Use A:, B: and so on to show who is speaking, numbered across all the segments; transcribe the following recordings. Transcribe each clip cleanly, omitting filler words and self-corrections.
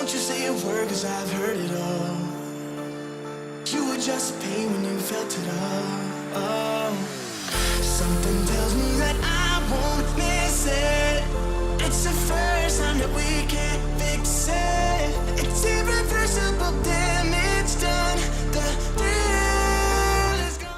A: Don't you say a word, cause I've heard it all. You were just pain when you felt it all. Oh. Something tells me that I won't miss it. It's the first time that we can't fix it. It's irreversible damage done. The thrill is gone.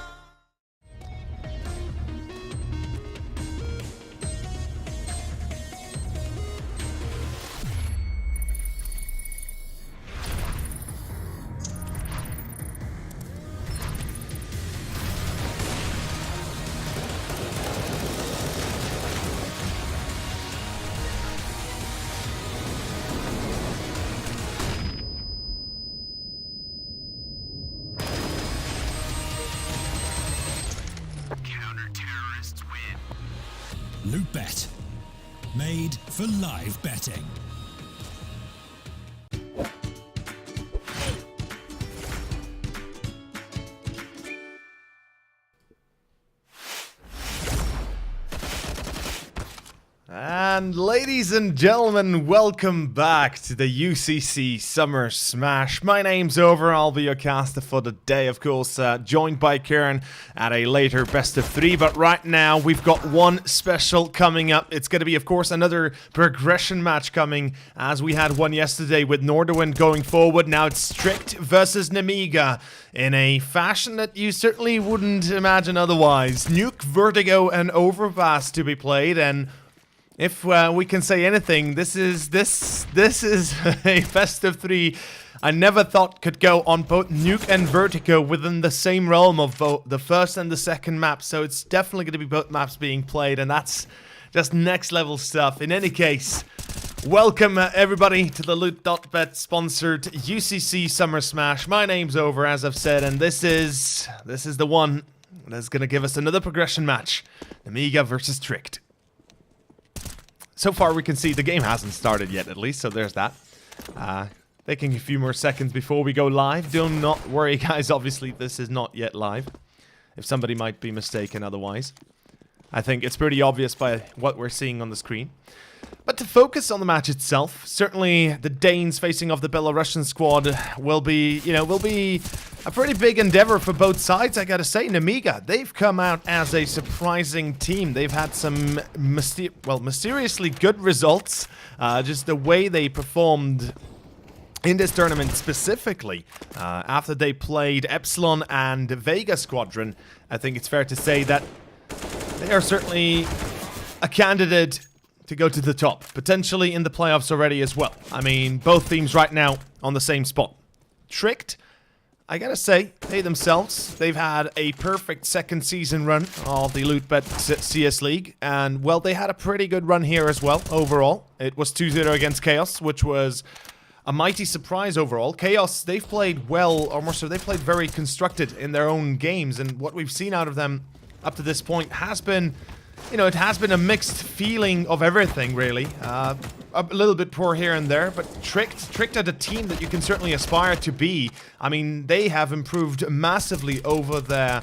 B: Counter-terrorists win. Loot Bet. Made for live betting.
C: And ladies and gentlemen, welcome back to the UCC Summer Smash. My name's Over, I'll be your caster for the day, of course, joined by Kieran at a later best of 3. But right now, we've got one special coming up. It's going to be, of course, another progression match coming, as we had one yesterday with Norderwind going forward. Now it's Strict versus Nemiga in a fashion that you certainly wouldn't imagine otherwise. Nuke, Vertigo, and Overpass to be played, and if we can say anything, this is a best of 3 I never thought could go on both Nuke and Vertigo within the same realm of both the first and the second map. So it's definitely going to be both maps being played, and that's just next level stuff. In any case, welcome everybody to the Loot.bet sponsored UCC Summer Smash. My name's Over, as I've said, and this is the one that's going to give us another progression match. Nemiga versus Tricked. So far, we can see the game hasn't started yet, at least, so there's that. Taking a few more seconds before we go live. Do not worry, guys. Obviously, this is not yet live. If somebody might be mistaken otherwise. I think it's pretty obvious by what we're seeing on the screen. But to focus on the match itself, certainly the Danes facing off the Belarusian squad will be a pretty big endeavor for both sides, I gotta say. Nemiga, they've come out as a surprising team. They've had some mysteriously good results. Just the way they performed in this tournament specifically, after they played Epsilon and Vega Squadron, I think it's fair to say that they are certainly a candidate to go to the top, potentially in the playoffs already as well. I mean, both teams right now on the same spot. Tricked, I gotta say, they themselves, they've had a perfect second season run of the Loot Bet CS League, and well, they had a pretty good run here as well, overall. It was 2-0 against Chaos, which was a mighty surprise overall. Chaos, they've played well, or more so, they've played very constructed in their own games, and what we've seen out of them up to this point has been, you know, it has been a mixed feeling of everything, really. A little bit poor here and there, but Tricked at a team that you can certainly aspire to be. I mean, they have improved massively over their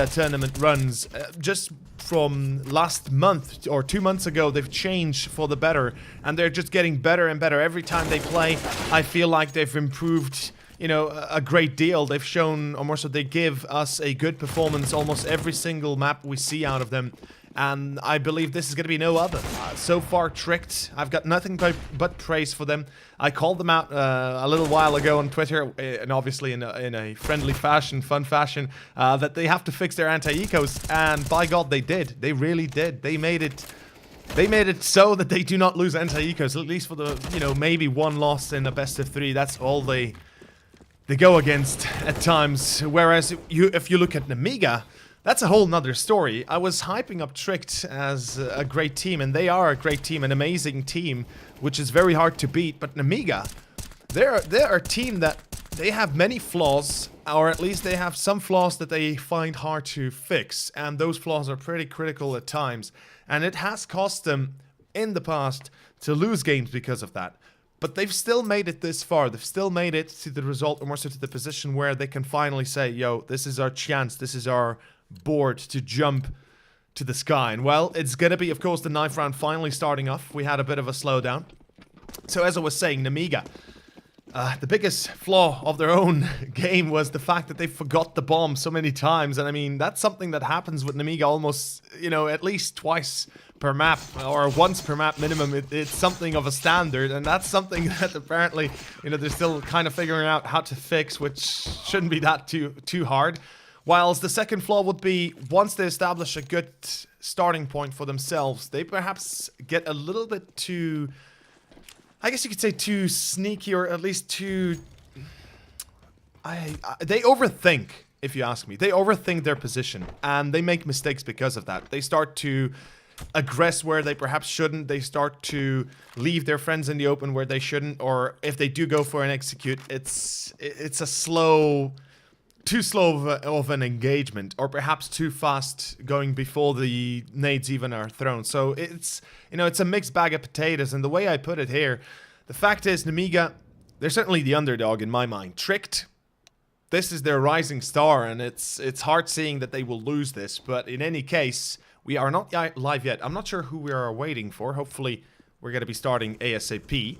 C: tournament runs. Just from last month or 2 months ago, they've changed for the better, and they're just getting better and better every time they play. I feel like they've improved, you know, a great deal. They've shown, or more so, they give us a good performance almost every single map we see out of them. And I believe this is going to be no other. So far, Tricked, I've got nothing but praise for them. I called them out a little while ago on Twitter, and obviously in a friendly fashion, fun fashion, that they have to fix their anti-ecos, and by God, they did. They really did. They made it so that they do not lose anti-ecos, at least for the, you know, maybe one loss in a best of 3. That's all they go against at times. Whereas if you look at Nemiga, that's a whole nother story. I was hyping up Tricked as a great team, and they are a great team, an amazing team, which is very hard to beat. But Nemiga, they're a team that they have many flaws, or at least they have some flaws that they find hard to fix, and those flaws are pretty critical at times. And it has cost them in the past to lose games because of that. But they've still made it this far. They've still made it to the result, or more so to the position where they can finally say, yo, this is our chance, this is our board to jump to the sky. And well, it's gonna be, of course, the 9th round finally starting off. We had a bit of a slowdown. So as I was saying, Nemiga, The biggest flaw of their own game was the fact that they forgot the bomb so many times. And I mean, that's something that happens with Nemiga almost, you know, at least twice per map, or once per map minimum. It's something of a standard, and that's something that apparently, you know, they're still kind of figuring out how to fix, which shouldn't be that too hard. Whilst the second flaw would be, once they establish a good starting point for themselves, they perhaps get a little bit too, I guess you could say, too sneaky, or at least too... they overthink, if you ask me. They overthink their position, and they make mistakes because of that. They start to aggress where they perhaps shouldn't. They start to leave their friends in the open where they shouldn't, or if they do go for an execute, it's a too slow of an engagement, or perhaps too fast going before the nades even are thrown. So it's, you know, it's a mixed bag of potatoes. And the way I put it here, the fact is, Nemiga, they're certainly the underdog in my mind. Tricked, this is their rising star, and it's hard seeing that they will lose this. But in any case, we are not live yet. I'm not sure who we are waiting for. Hopefully, we're going to be starting ASAP.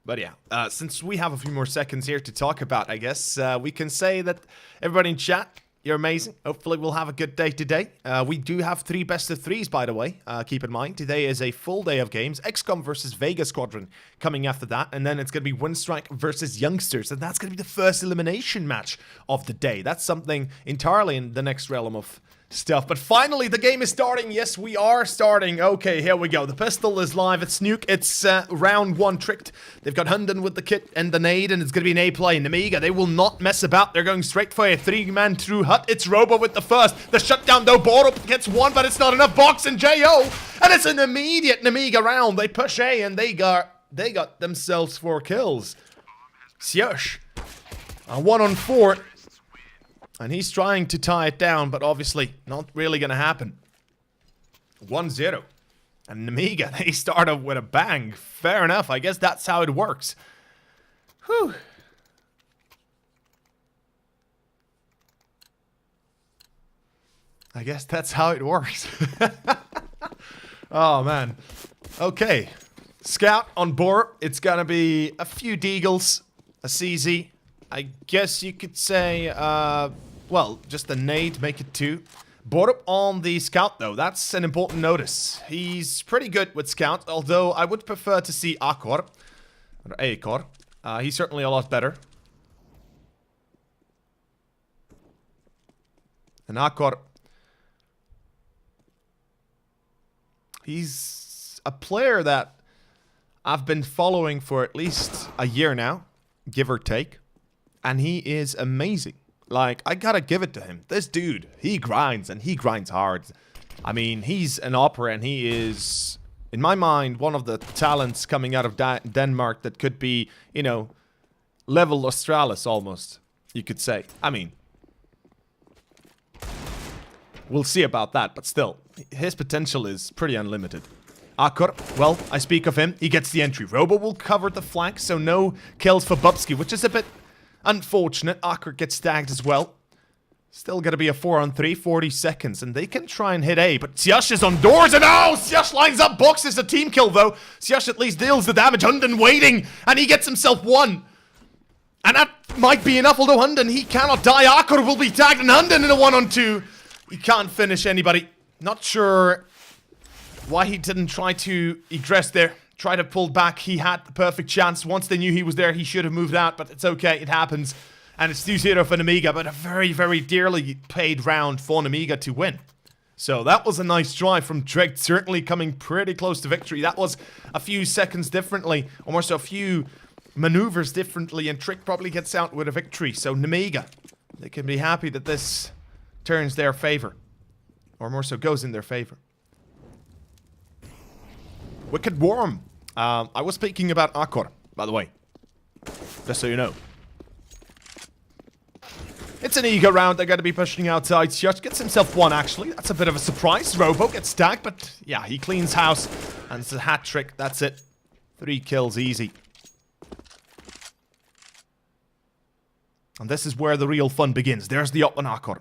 C: But yeah, since we have a few more seconds here to talk about, I guess, we can say that everybody in chat, you're amazing. Hopefully we'll have a good day today. We do have 3 best of 3s, by the way. Keep in mind, today is a full day of games. XCOM versus Vega Squadron coming after that. And then it's going to be Windstrike versus Youngsters. And that's going to be the first elimination match of the day. That's something entirely in the next realm of stuff. But finally, the game is starting. Yes, we are starting. Okay, here we go. The pistol is live. It's Nuke. It's round 1 tricked. They've got Hunden with the kit and the nade, and it's going to be an A play. Nemiga, they will not mess about. They're going straight for a 3-man through hut. It's Robo with the first. The shutdown, though. Borup gets 1, but it's not enough. Box and JO, and it's an immediate Nemiga round. They push A, and they got themselves 4 kills. Sjush, a 1-on-4. And he's trying to tie it down, but obviously not really going to happen. 1-0. And Nemiga, they start off with a bang. Fair enough. I guess that's how it works. Whew. I guess that's how it works. Oh, man. Okay. Scout on board. It's going to be a few deagles, a CZ. I guess you could say, well, just a nade, make it 2. Borup on the scout, though. That's an important notice. He's pretty good with scout, although I would prefer to see Akor, or Akor. He's certainly a lot better. And Akor, he's a player that I've been following for at least a year now, give or take. And he is amazing. Like, I gotta give it to him. This dude, he grinds, and he grinds hard. I mean, he's an opera, and he is, in my mind, one of the talents coming out of Denmark that could be, you know, level Australis almost, you could say. I mean, we'll see about that, but still, his potential is pretty unlimited. Akor, well, I speak of him. He gets the entry. Robo will cover the flank, so no kills for Bubsky, which is a bit unfortunate. Akor gets tagged as well. Still gonna be a 4-on-3, 40 seconds, and they can try and hit A, but Sjush is on doors, and oh, Sjush lines up, boxes a team kill, though. Sjush at least deals the damage. Hunden waiting, and he gets himself 1. And that might be enough, although Hunden, he cannot die. Akor will be tagged, and Hunden in a 1-on-2. He can't finish anybody. Not sure why he didn't try to egress there. Try to pull back. He had the perfect chance. Once they knew he was there, he should have moved out, but it's okay. It happens. And it's 2-0 for Nemiga, but a very, very dearly paid round for Nemiga to win. So that was a nice drive from Trick, certainly coming pretty close to victory. That was a few seconds differently, almost a few maneuvers differently, and Trick probably gets out with a victory. So Nemiga, they can be happy that this turns their favor, or more so goes in their favor. Wicked Worm. I was speaking about Akor, by the way. Just so you know. It's an eager round. They're going to be pushing outside. Sjush gets himself 1, actually. That's a bit of a surprise. Robo gets tagged, but yeah, he cleans house. And it's a hat trick. That's it. 3 kills easy. And this is where the real fun begins. There's the up on Akor.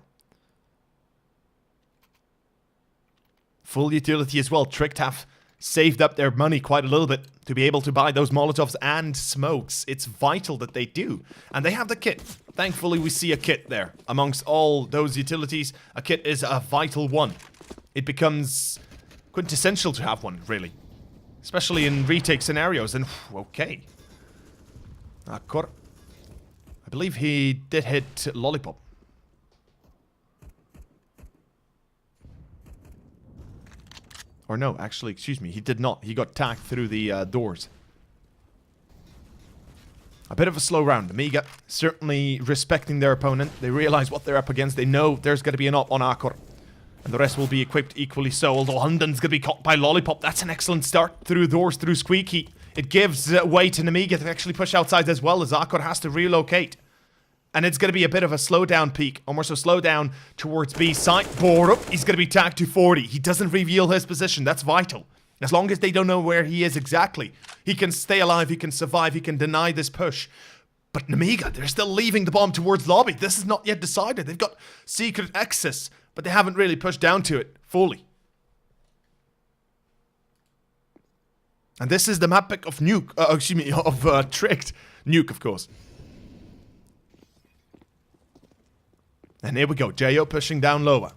C: Full utility as well. Tricked have saved up their money quite a little bit to be able to buy those Molotovs and smokes. It's vital that they do. And they have the kit. Thankfully, we see a kit there. Amongst all those utilities, a kit is a vital one. It becomes quintessential to have one, really. Especially in retake scenarios. And, okay. Akor. I believe he did hit Lollipop. Or no, actually, excuse me, he did not. He got tagged through the doors. A bit of a slow round. Nemiga certainly respecting their opponent. They realize what they're up against. They know there's going to be an op on Akor. And the rest will be equipped equally so. Although Hunden's going to be caught by Lollipop. That's an excellent start through doors, through Squeaky. It gives way to Nemiga to actually push outside as well as Akor has to relocate. And it's going to be a bit of a slowdown peak. Or more so slowdown towards B side. Borup, he's going to be tagged to 40. He doesn't reveal his position. That's vital. As long as they don't know where he is exactly. He can stay alive. He can survive. He can deny this push. But Nemiga, they're still leaving the bomb towards lobby. This is not yet decided. They've got secret access. But they haven't really pushed down to it fully. And this is the map pick of Nuke. Of Tricked. Nuke, of course. And here we go. Jo pushing down lower.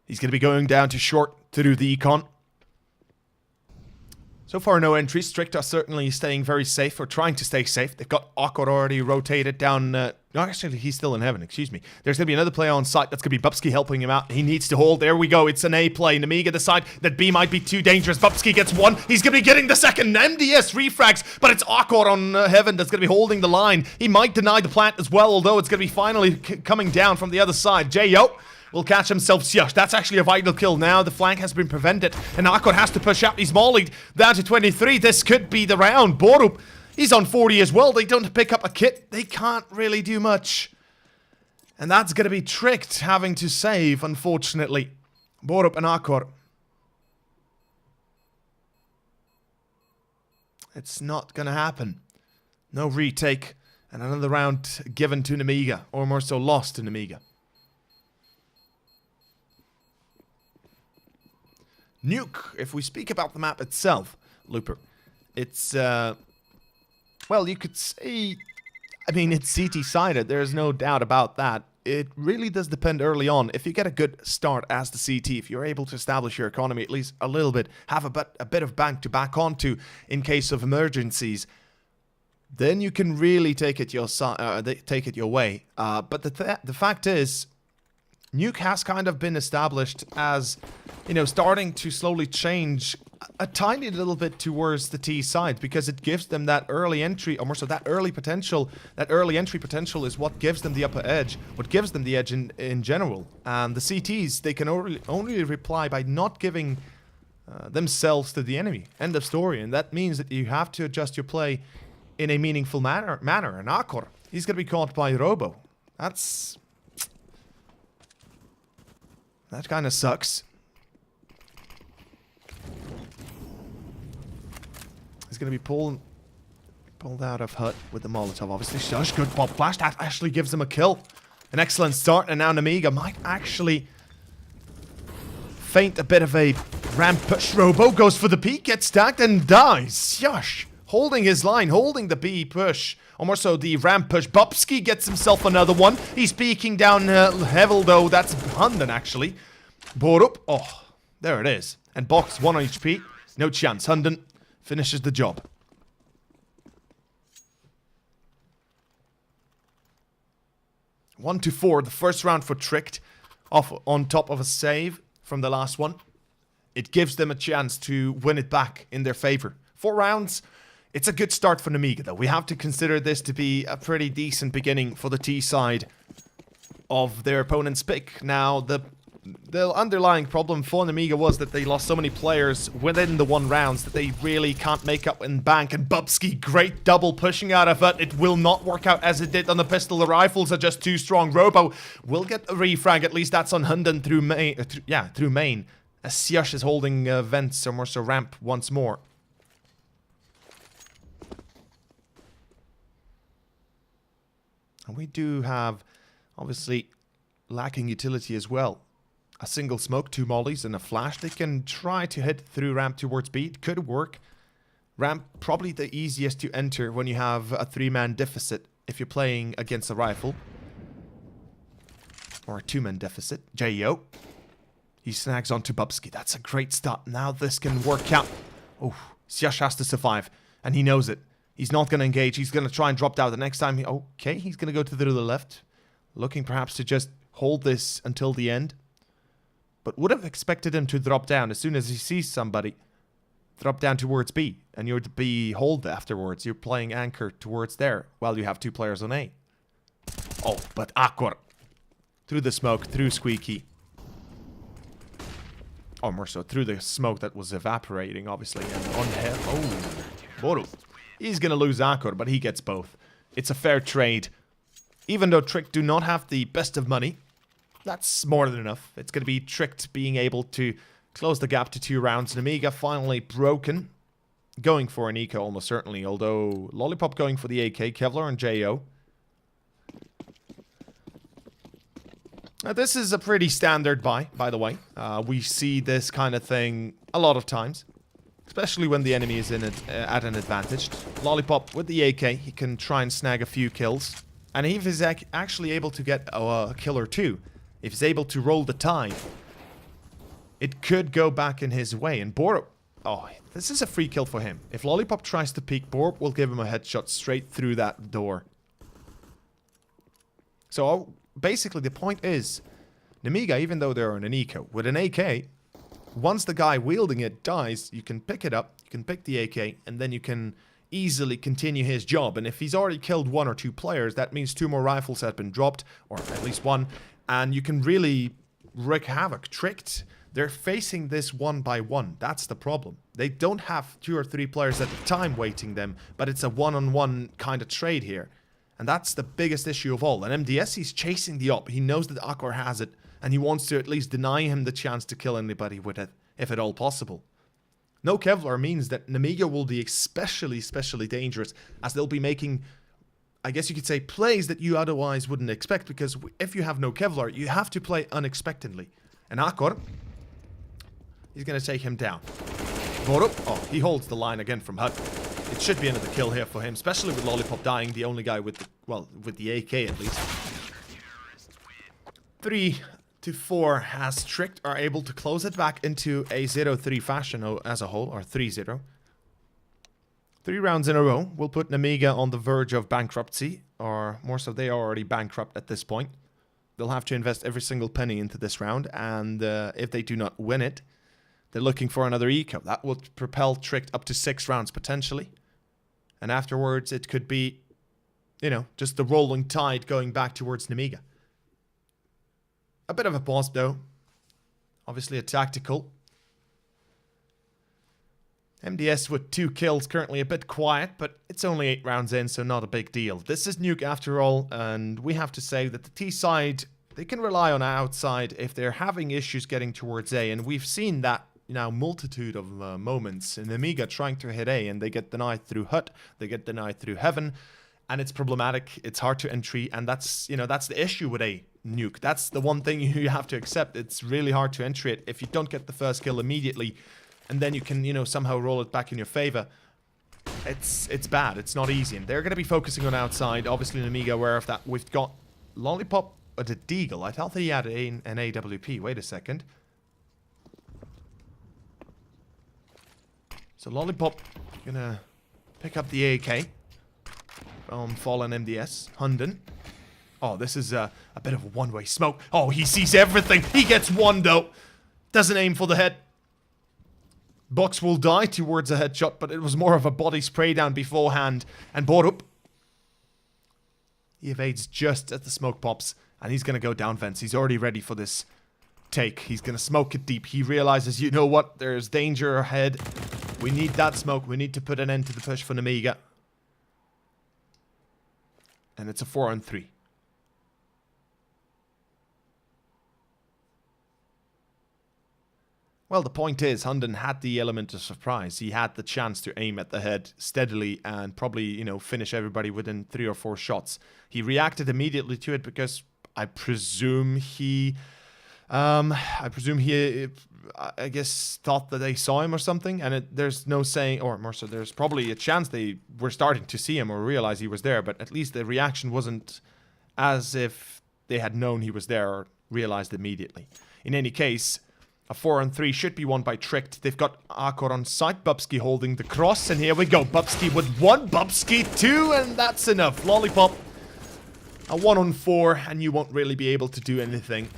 C: He's going to be going down to short through the econ. So far, no entries. Strict are certainly staying very safe, or trying to stay safe. They've got Awkward already rotated down. No, actually, he's still in heaven. Excuse me. There's going to be another player on site. That's going to be Bubsky helping him out. He needs to hold. There we go. It's an A play. Nemiga decide that B might be too dangerous. Bubsky gets one. He's going to be getting the second. MDS refrags, but it's Awkward on heaven that's going to be holding the line. He might deny the plant as well, although it's going to be finally coming down from the other side. Jo will catch himself. Shush, that's actually a vital kill now. The flank has been prevented, and Akor has to push out. He's mollied down to 23. This could be the round. Borup, he's on 40 as well. They don't pick up a kit. They can't really do much. And that's going to be Tricked having to save, unfortunately. Borup and Akor. It's not going to happen. No retake. And another round given to Nemiga, or more so lost to Nemiga. Nuke, if we speak about the map itself, Looper, it's, well, you could say, I mean, it's CT-sided, there's no doubt about that. It really does depend early on. If you get a good start as the CT, if you're able to establish your economy at least a little bit, have a bit of bank to back onto in case of emergencies, then you can really take it your way. But the fact is, Nuke has kind of been established as, you know, starting to slowly change a tiny little bit towards the T side, because it gives them that early entry, or more so that early potential. That early entry potential is what gives them the upper edge, what gives them the edge in general. And the CTs, they can only reply by not giving themselves to the enemy. End of story. And that means that you have to adjust your play in a meaningful manner. And Akor, he's going to be caught by Robo. That kind of sucks. He's going to be pulled out of hut with the Molotov, obviously. Such good pop flash. That actually gives him a kill. An excellent start, and now Nemiga might actually feint a bit of a ramp push. Robo goes for the peak, gets stacked, and dies. Yush. Holding his line, holding the B push. Or more so the ramp push. Bubsky gets himself another one. He's peeking down Hevel, though. That's Hunden, actually. Borup. Oh, there it is. And Box, 1 HP. No chance. Hunden finishes the job. One to 4. The first round for Tricked. Off on top of a save from the last one. It gives them a chance to win it back in their favor. 4 rounds. It's a good start for Nemiga, though. We have to consider this to be a pretty decent beginning for the T side of their opponent's pick. Now, the underlying problem for Nemiga was that they lost so many players within the 1 rounds that they really can't make up in bank. And Bubsky, great double pushing out of it. It will not work out as it did on the pistol. The rifles are just too strong. Robo will get a refrag. At least that's on Hunden through main. Through main. As Sjush is holding vents, or more so ramp once more. And we do have, obviously, lacking utility as well. a single smoke, 2 mollies, and a flash. They can try to hit through ramp towards B. It could work. Ramp, probably the easiest to enter when you have a 3-man deficit if you're playing against a rifle. Or a 2-man deficit. J.O. He snags onto Bubsky. That's a great start. Now this can work out. Oh, Syash has to survive. And he knows it. He's not going to engage. He's going to try and drop down the next time. Okay, he's going to go to the left. Looking perhaps to just hold this until the end. But would have expected him to drop down as soon as he sees somebody. Drop down towards B. And you're to be hold afterwards. You're playing anchor towards there while you have 2 players on A. Oh, but Akor. Through the smoke, through Squeaky. Or more so, through the smoke that was evaporating, obviously. And on him. Oh, Boru. He's going to lose Akor, but he gets both. It's a fair trade. Even though Trick do not have the best of money, that's more than enough. It's going to be Tricked being able to close the gap to 2 rounds. Nemiga finally broken. Going for an eco almost certainly, although Lollipop going for the AK, Kevlar and J.O. Now, this is a pretty standard buy, by the way. We see this kind of thing a lot of times. Especially when the enemy is in it, at an advantage. Lollipop with the AK, he can try and snag a few kills. And if he's actually able to get a kill or 2, if he's able to roll the tide, it could go back in his way. And Borup, oh, this is a free kill for him. If Lollipop tries to peek, Borup will give him a headshot straight through that door. So basically the point is, Nemiga, even though they're on an eco, with an AK, once the guy wielding it dies, you can pick it up, you can pick the AK, and then you can easily continue his job. And if he's already killed 1 or 2 players, that means 2 more rifles have been dropped, or at least 1, and you can really wreak havoc. Tricked, they're facing this 1 by 1. That's the problem. They don't have 2 or 3 players at a time waiting them, but it's a one-on-one kind of trade here. And that's the biggest issue of all. And MDS, he's chasing the op. He knows that Akor has it, and he wants to at least deny him the chance to kill anybody with it, if at all possible. No Kevlar means that Nemiga will be especially dangerous, as they'll be making, I guess you could say, plays that you otherwise wouldn't expect, because if you have no Kevlar, you have to play unexpectedly. And Akor, he's going to take him down. Borup, oh, he holds the line again from Hut. It should be another kill here for him, especially with Lollipop dying, the only guy with the, well, with the AK at least. 3 to 4 has Tricked, are able to close it back into a 0-3 fashion as a whole, or 3-0. 3 rounds in a row will put Nemiga on the verge of bankruptcy, or more so they are already bankrupt at this point. They'll have to invest every single penny into this round, and if they do not win it, they're looking for another eco. That would propel Tricked up to 6 rounds potentially. And afterwards it could be, you know, just the rolling tide going back towards Nemiga. A bit of a pause though. Obviously a tactical. MDS with 2 kills, currently a bit quiet, but it's only 8 rounds in, so not a big deal. This is Nuke after all, and we have to say that the T side, they can rely on outside if they're having issues getting towards A, and we've seen that now multitude of moments in Nemiga trying to hit A, and they get denied through Hut, they get denied through Heaven, and it's problematic, it's hard to entry, and that's, you know, that's the issue with A Nuke. That's the one thing you have to accept. It's really hard to entry it if you don't get the first kill immediately, and then you can, you know, somehow roll it back in your favor. It's bad, it's not easy, and they're going to be focusing on outside. Obviously Nemiga aware of that. We've got Lollipop at a Deagle. I thought he had an AWP. Wait a second. So Lollipop gonna pick up the AK from fallen MDS. Hunden. Oh, this is a bit of a one-way smoke. Oh, he sees everything. He gets 1 though. Doesn't aim for the head. Box will die towards a headshot, but it was more of a body spray down beforehand. And Borup, he evades just as the smoke pops, and he's gonna go down vents. He's already ready for this take. He's gonna smoke it deep. He realizes, you know what, there's danger ahead. We need that smoke. We need to put an end to the push for Nemiga. And it's a 4-on-3. Well, the point is, Hunden had the element of surprise. He had the chance to aim at the head steadily and probably, you know, finish everybody within 3 or 4 shots. He reacted immediately to it because I presume he I presume he, I guess, thought that they saw him or something, and there's no saying, or more so, there's probably a chance they were starting to see him or realize he was there, but at least the reaction wasn't as if they had known he was there or realized immediately. In any case, a 4-on-3 should be won by Tricked. They've got Akor on site, Bubsky holding the cross, and here we go. Bubsky with 1, Bubsky 2, and that's enough. Lollipop, a 1-on-4, and you won't really be able to do anything.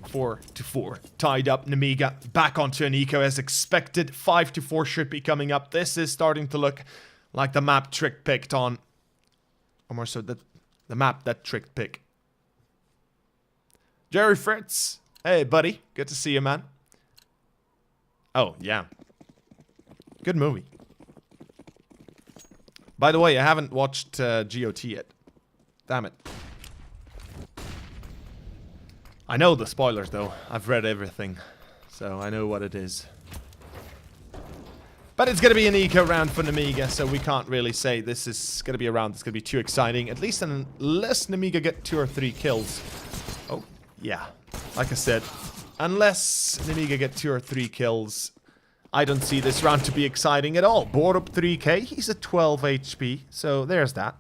C: 4-4. Tied up, Nemiga back onto an eco as expected. 5-4 should be coming up. This is starting to look like the map Trick picked on. Or more so, the map that Trick picked. Jerry Fritz. Hey, buddy. Good to see you, man. Oh, yeah. Good movie. By the way, I haven't watched GOT yet. Damn it. I know the spoilers, though. I've read everything. So I know what it is. But it's going to be an eco round for Nemiga, so we can't really say this is going to be a round that's going to be too exciting. At least unless Nemiga get 2 or 3 kills. Oh, yeah. Like I said, unless Nemiga get 2 or 3 kills, I don't see this round to be exciting at all. Borup 3k, he's at 12 HP, so there's that.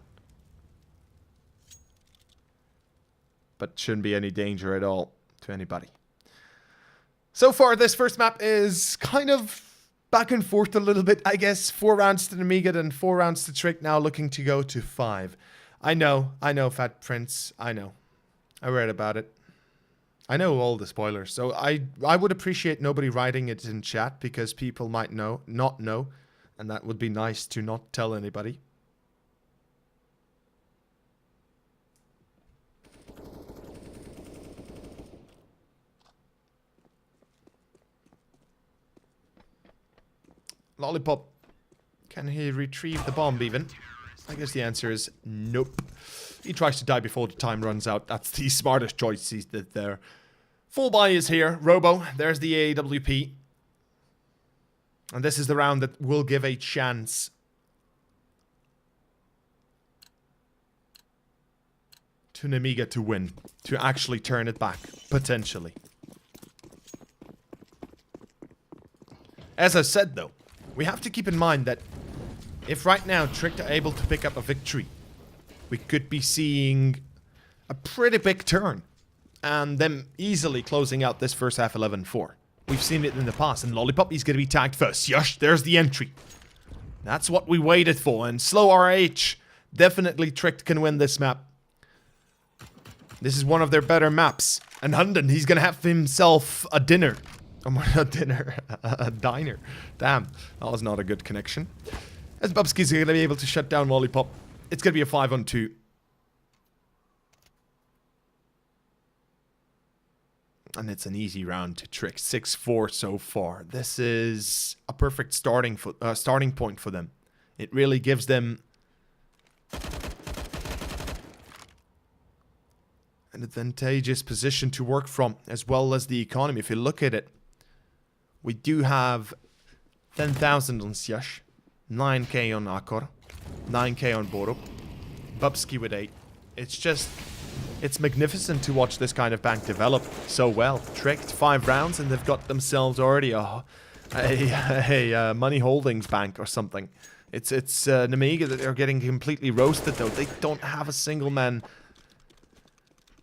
C: But shouldn't be any danger at all to anybody. So far, this first map is kind of back and forth a little bit, I guess. 4 rounds to Nemiga, then 4 rounds to Trick, now looking to go to 5. I know, Fat Prince, I know. I read about it. I know all the spoilers, so I would appreciate nobody writing it in chat, because people might not know, and that would be nice to not tell anybody. Lollipop, can he retrieve the bomb even? I guess the answer is nope. He tries to die before the time runs out. That's the smartest choice he did there. Full buy is here. Robo, there's the AWP. And this is the round that will give a chance to Nemiga to win. To actually turn it back, potentially. As I said though, we have to keep in mind that if right now Trick are able to pick up a victory, we could be seeing a pretty big turn. And them easily closing out this first half 11-4. We've seen it in the past, and Lollipop is going to be tagged first. Yush, there's the entry. That's what we waited for, and Slow RH definitely Tricked can win this map. This is one of their better maps. And Hunden, he's going to have himself a dinner. A dinner. A diner. Damn, that was not a good connection. As Bubsky's going to be able to shut down Lollipop, it's going to be a 5-on-2. And it's an easy round to Trick. 6-4 so far. This is a perfect starting point for them. It really gives them an advantageous position to work from, as well as the economy. If you look at it, we do have 10,000 on Syash, 9k on Akor, 9k on Borup, Bubsky with 8. It's magnificent to watch this kind of bank develop so well. Tricked 5 rounds and they've got themselves already a money holdings bank or something. It's Nemiga that they're getting completely roasted though. They don't have a single man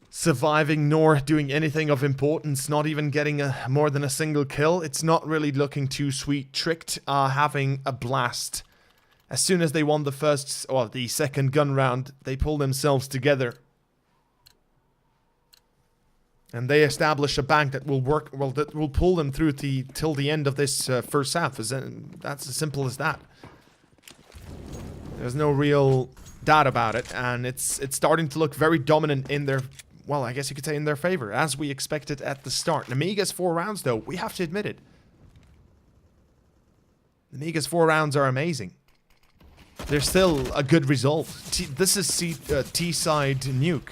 C: surviving nor doing anything of importance, not even getting more than a single kill. It's not really looking too sweet. Tricked are having a blast. As soon as they won the second gun round, they pulled themselves together. And they establish a bank that will work, well, that will pull them through till the end of this first half. That's as simple as that. There's no real doubt about it, and it's starting to look very dominant in their, well, I guess you could say in their favor, as we expected at the start. Nemiga's 4 rounds, though, we have to admit it. Nemiga's 4 rounds are amazing. They're still a good result. This is T-side nuke.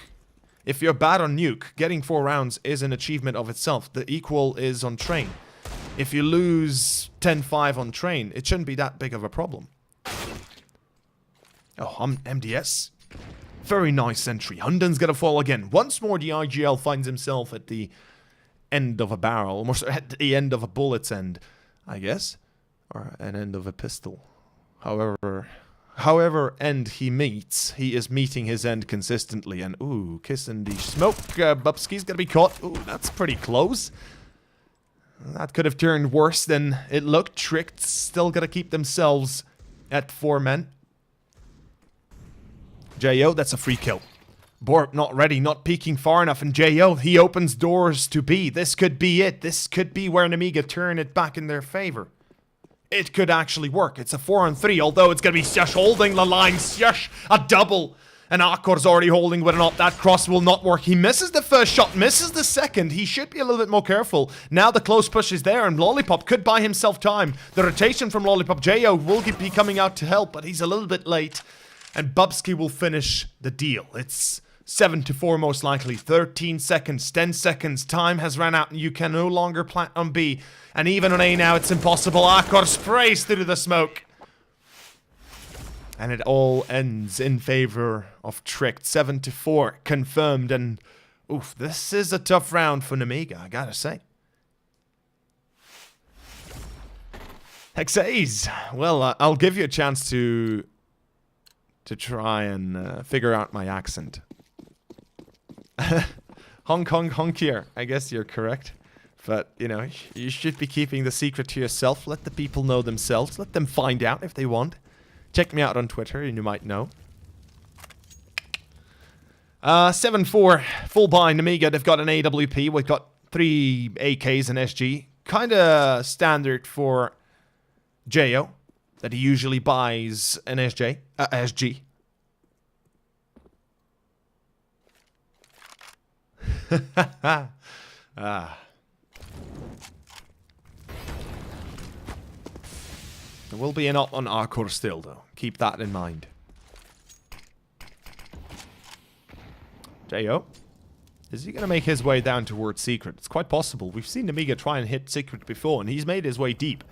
C: If you're bad on nuke, getting 4 rounds is an achievement of itself. The equal is on train. If you lose 10-5 on train, it shouldn't be that big of a problem. Oh, MDS. Very nice entry. Hunden's gonna fall again. Once more, the IGL finds himself at the end of a barrel, almost at the end of a bullet's end, I guess, or an end of a pistol. However end he meets, he is meeting his end consistently. And ooh, kissing the smoke. Bubsky's gonna be caught. Ooh, that's pretty close. That could have turned worse than it looked. Tricked still gonna keep themselves at 4 men. J.O., that's a free kill. Borp not ready, not peeking far enough, and J.O., he opens doors to B. This could be it. This could be where Nemiga turn it back in their favor. It could actually work. It's a 4-on-3, although it's going to be Sjush holding the line. Sjush, a double. And Akor's already holding with an op. That cross will not work. He misses the first shot, misses the second. He should be a little bit more careful. Now the close push is there, and Lollipop could buy himself time. The rotation from Lollipop. J.O. will be coming out to help, but he's a little bit late. And Bubsky will finish the deal. It's 7-4 most likely. 13 seconds, 10 seconds. Time has ran out and you can no longer plant on B. And even on A now it's impossible. Akor sprays through the smoke. And it all ends in favor of Tricked. 7-4 confirmed. And oof, this is a tough round for Nemiga, I gotta say. Hexaze. Well, I'll give you a chance to try and figure out my accent. Hong Kong honkier. I guess you're correct. But, you know, you should be keeping the secret to yourself. Let the people know themselves. Let them find out if they want. Check me out on Twitter and you might know. 7-4. Full buy Nemiga. They've got an AWP. We've got 3 AKs and SG. Kinda standard for J.O. that he usually buys an SG. There will be an op on Akor still, though. Keep that in mind. J.O. Is he going to make his way down towards Secret? It's quite possible. We've seen Nemiga try and hit Secret before, and he's made his way deep.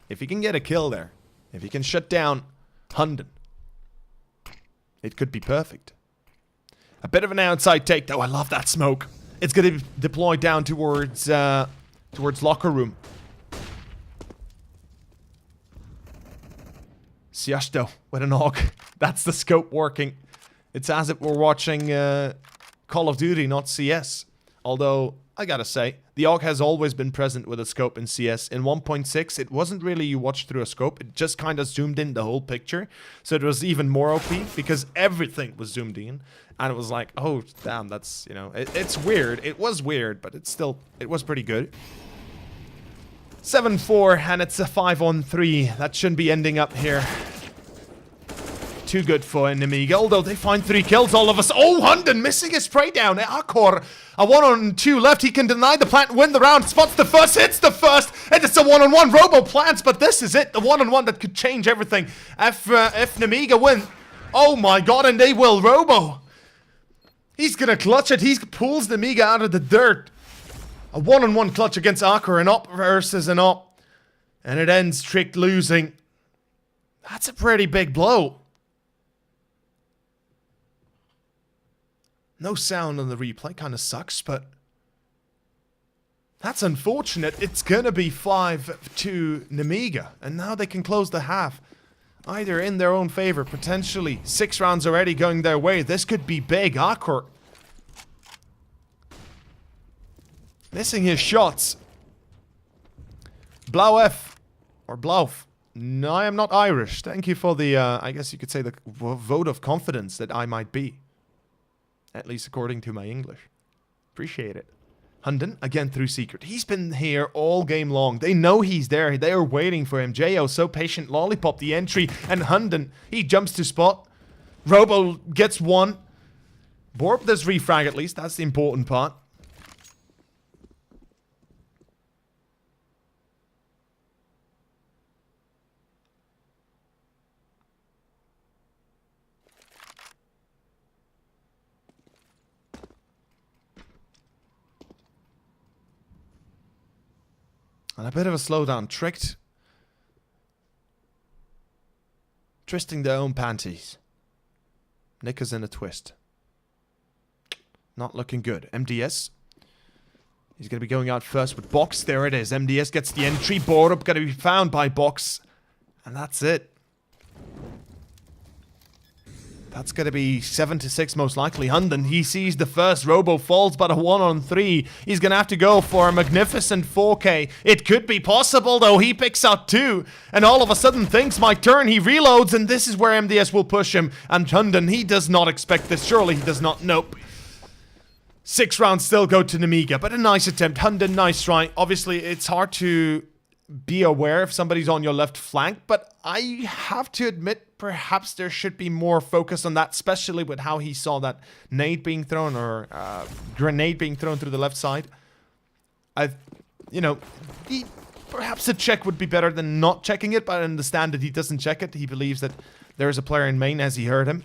C: If he can get a kill there, if he can shut down Hunden, it could be perfect. A bit of an outside take, though. I love that smoke. It's going to be deployed down towards locker room. Sjush, though, with an AUG. That's the scope working. It's as if we're watching Call of Duty, not CS. Although, I gotta say, the AUG has always been present with a scope in CS. In 1.6, it wasn't really you watched through a scope. It just kind of zoomed in the whole picture. So it was even more OP because everything was zoomed in. And it was like, oh, damn, that's, you know, it's weird. It was weird, but it was pretty good. 7-4, and it's a 5-on-3. That shouldn't be ending up here. Too good for Nemiga, although they find 3 kills all of us. Oh, Hunden missing his spray down. Akor, a 1-on-2 left. He can deny the plant, win the round. Spots the first, hits the first, and it's a 1-on-1. Robo plants, but this is it. The 1-on-1 that could change everything. If Nemiga win, oh my god, and they will. Robo, he's gonna clutch it. He pulls Nemiga out of the dirt. A 1-on-1 clutch against Akor, an op versus an op. And it ends Tricked losing. That's a pretty big blow. No sound on the replay, kind of sucks, but that's unfortunate. It's gonna be 5-2 Nemiga, and now they can close the half. Either in their own favor, potentially 6 rounds already going their way. This could be big. Akor missing his shots. Blau F, or Blauf. No, I am not Irish. Thank you for the, I guess you could say the vote of confidence that I might be. At least according to my English. Appreciate it. Hunden, again through Secret. He's been here all game long. They know he's there. They are waiting for him. J.O. so patient. Lollipop the entry. And Hunden, he jumps to spot. Robo gets 1. Borp does refrag at least. That's the important part. And a bit of a slowdown. Tricked. Twisting their own panties. Knickers in a twist. Not looking good. MDS. He's going to be going out first with Box. There it is. MDS gets the entry. Borup going to be found by Box. And that's it. That's going to be 7-6 most likely. Hunden, he sees the first. Robo falls but a 1-on-3. He's going to have to go for a magnificent 4K. It could be possible though. He picks out 2. And all of a sudden things might turn. He reloads and this is where MDS will push him. And Hunden, he does not expect this. Surely he does not. Nope. 6 rounds still go to Nemiga, but a nice attempt. Hunden, nice try. Obviously, it's hard to be aware if somebody's on your left flank, but I have to admit, perhaps there should be more focus on that, especially with how he saw that nade being thrown or grenade being thrown through the left side. Perhaps a check would be better than not checking it, but I understand that he doesn't check it. He believes that there is a player in main as he heard him.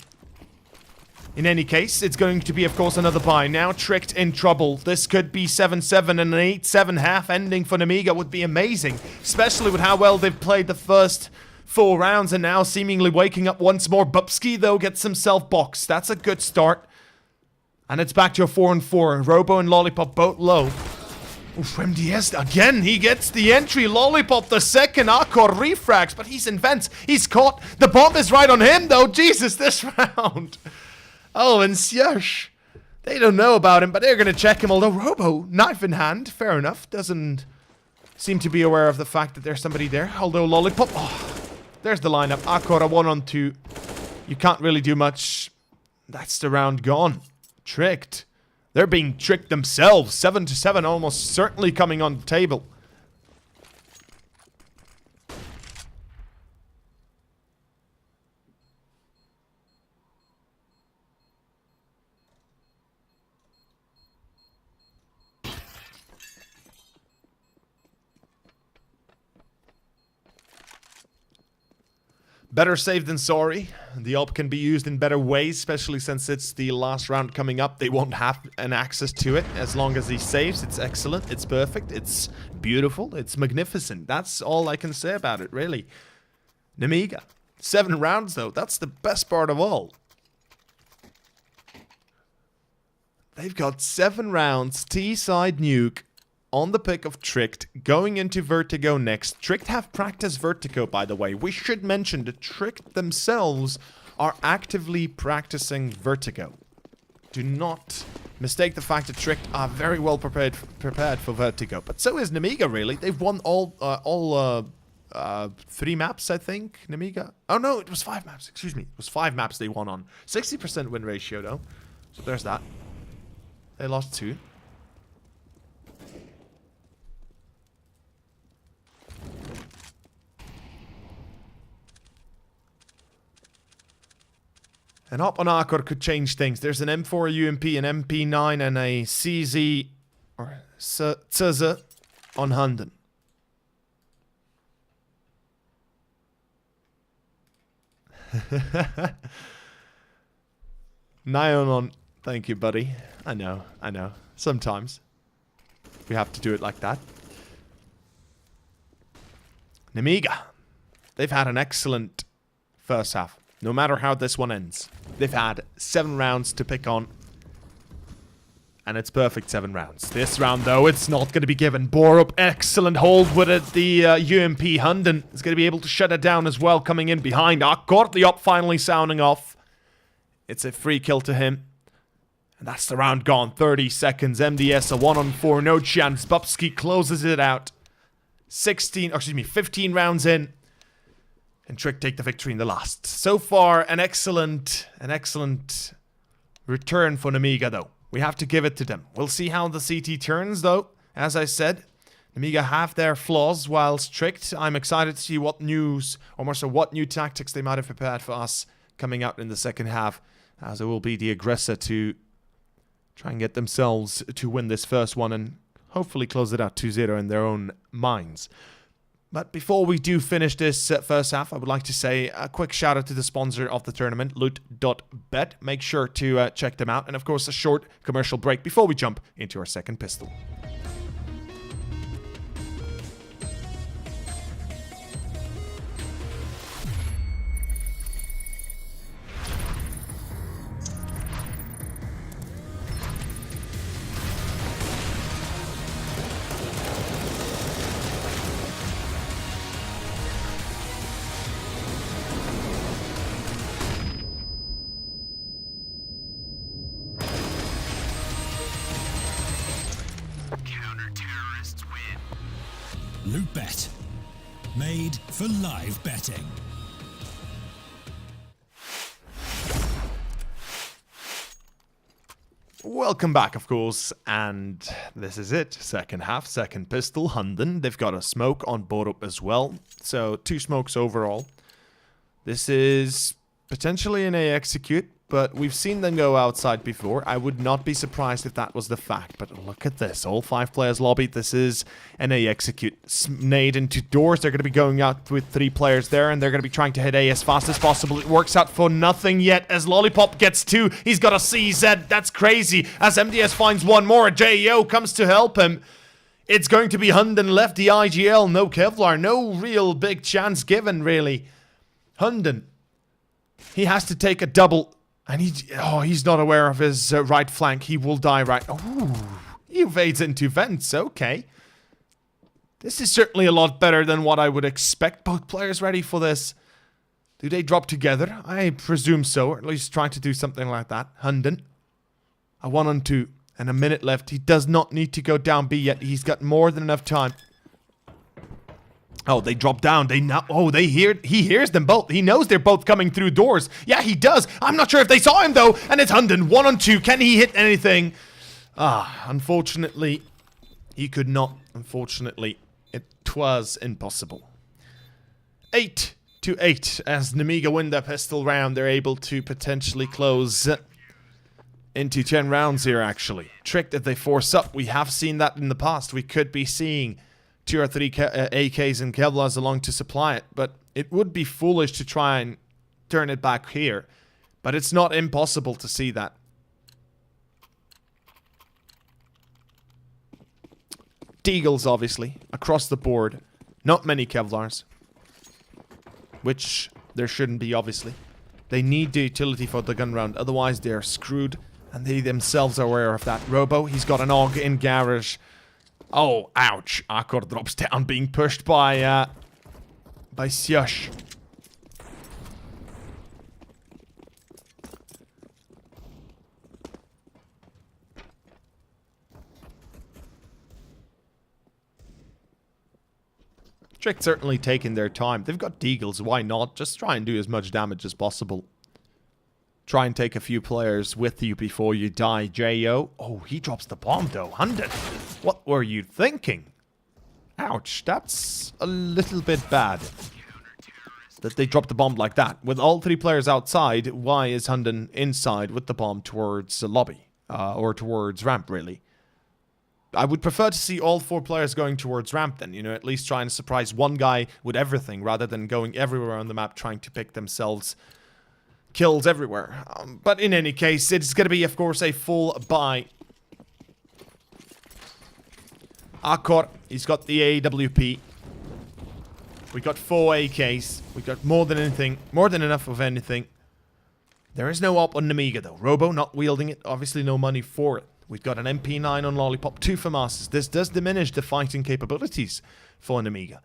C: In any case, it's going to be, of course, another buy. Now Tricked in trouble. This could be 7-7 and an 8-7 half ending for Nemiga would be amazing. Especially with how well they've played the first 4 rounds and now seemingly waking up once more. Bubsky, though, gets himself boxed. That's a good start. And it's back to a 4-4. Robo and Lollipop both low. Oof, MDS again, he gets the entry. Lollipop the second. Akor refrags, but he's in vents. He's caught. The bomb is right on him, though. Jesus, this round. Oh, and Sjush. They don't know about him, but they're going to check him. Although Robo, knife in hand, fair enough, doesn't seem to be aware of the fact that there's somebody there. Although Lollipop, there's the lineup. Akora 1-on-2. You can't really do much. That's the round gone. Tricked. They're being tricked themselves. 7-7 almost certainly coming on the table. Better safe than sorry. The AWP can be used in better ways, especially since it's the last round coming up. They won't have an access to it as long as he saves. It's excellent. It's perfect. It's beautiful. It's magnificent. That's all I can say about it, really. Nemiga. 7 rounds, though. That's the best part of all. They've got 7 rounds, T-side nuke, on the pick of Tricked, going into Vertigo next. Tricked have practiced Vertigo, by the way. We should mention that Tricked themselves are actively practicing Vertigo. Do not mistake the fact that Tricked are very well prepared for Vertigo. But so is Nemiga, really. They've won all 3 maps, I think, Nemiga. Oh, no, it was 5 maps. Excuse me. It was 5 maps they won on. 60% win ratio, though. So there's that. They lost 2. An op on Akor could change things. There's an M4 UMP, an MP9, and a CZ or CZ on Hunden. Nyan on. Thank you, buddy. I know. Sometimes we have to do it like that. Nemiga. They've had an excellent first half. No matter how this one ends. They've had 7 rounds to pick on. And it's perfect 7 rounds. This round, though, it's not going to be given. Borup, excellent hold with it. The UMP Hunden is going to be able to shut it down as well, coming in behind. Akor, the op finally sounding off. It's a free kill to him. And that's the round gone. 30 seconds. MDS, a 1-on-4, no chance. Bubsky closes it out. 15 rounds in. And Trick take the victory in the last. So far, an excellent return for Nemiga, though. We have to give it to them. We'll see how the CT turns, though. As I said, Nemiga have their flaws whilst Tricked. I'm excited to see what news, or more so what new tactics they might have prepared for us coming out in the second half. As it will be the aggressor to try and get themselves to win this first one and hopefully close it out 2-0 in their own minds. But before we do finish this first half, I would like to say a quick shout out to the sponsor of the tournament, loot.bet. Make sure to check them out. And of course, a short commercial break before we jump into our second pistol.
B: Loot Bet. Made for live betting.
C: Welcome back, of course, and this is it. Second half, second pistol, Hunden. They've got a smoke on board up as well, so 2 smokes overall. This is potentially an A execute, but we've seen them go outside before. I would not be surprised if that was the fact, but look at this. All 5 players lobbied. This is an A execute. Nade into doors. They're going to be going out with 3 players there, and they're going to be trying to hit A as fast as possible. It works out for nothing yet as Lollipop gets 2. He's got a CZ. That's crazy. As MDS finds 1 more, JEO comes to help him. It's going to be Hunden left the IGL. No Kevlar. No real big chance given, really. Hunden. He has to take a double. And he's not aware of his right flank. He will die right. Oh, he evades into vents. Okay. This is certainly a lot better than what I would expect. Both players ready for this. Do they drop together? I presume so, or at least try to do something like that. Hunden. A 1-on-2 and a minute left. He does not need to go down B yet. He's got more than enough time. Oh, they drop down. He hears them both. He knows they're both coming through doors. Yeah, he does. I'm not sure if they saw him, though. And it's Hunden, 1-on-2. Can he hit anything? Unfortunately, he could not. Unfortunately, it was impossible. 8-8. As Nemiga win their pistol round, they're able to potentially close into 10 rounds here, actually. Tricked if they force up. We have seen that in the past. We could be seeing 2 or 3 AKs and Kevlars along to supply it, but it would be foolish to try and turn it back here. But it's not impossible to see that. Deagles, obviously, across the board. Not many Kevlars. Which there shouldn't be, obviously. They need the utility for the gun round, otherwise they're screwed. And they themselves are aware of that. Robo, he's got an AUG in garage. Oh, ouch. Akor drops down, being pushed by Sjush. Trick certainly taking their time. They've got Deagles, why not? Just try and do as much damage as possible. Try and take a few players with you before you die. JO. Oh, he drops the bomb though. 100. What were you thinking? Ouch. That's a little bit bad. That they dropped the bomb like that. With all 3 players outside, why is Hunden inside with the bomb towards the lobby? Or towards ramp, really. I would prefer to see all 4 players going towards ramp then. You know, at least trying to surprise one guy with everything rather than going everywhere on the map trying to pick themselves kills everywhere. But in any case, it's going to be, of course, a full buy. Akor, he's got the AWP. We got 4 AKs. We got more than anything, more than enough of anything. There is no op on Nemiga though. Robo not wielding it, obviously no money for it. We've got an MP9 on Lollipop, 2 FAMASs. This does diminish the fighting capabilities for Nemiga.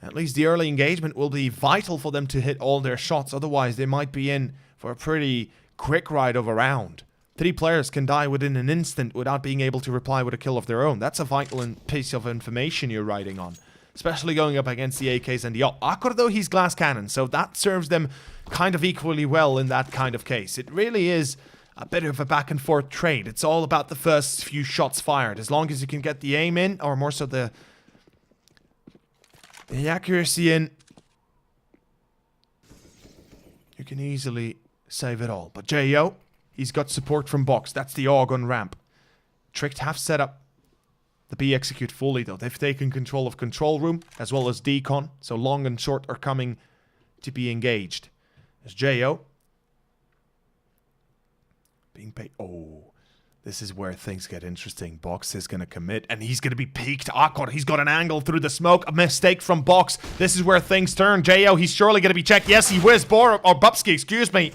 C: At least the early engagement will be vital for them to hit all their shots. Otherwise, they might be in for a pretty quick ride of a round. 3 players can die within an instant without being able to reply with a kill of their own. That's a vital piece of information you're riding on. Especially going up against the AKs and the op. Akor, though, he's glass cannon. So that serves them kind of equally well in that kind of case. It really is a bit of a back and forth trade. It's all about the first few shots fired. As long as you can get the aim in, or more so the accuracy in, you can easily save it all. But JO, he's got support from box. That's the AUG on ramp. Tricked half set up the B execute fully though. They've taken control of control room as well as decon. So long and short are coming to be engaged. There's JO being paid. Oh, this is where things get interesting. Box is going to commit, and he's going to be peeked. Akor, he's got an angle through the smoke. A mistake from Box. This is where things turn. JO, he's surely going to be checked. Yes, he whiz. Or Bubsky, excuse me.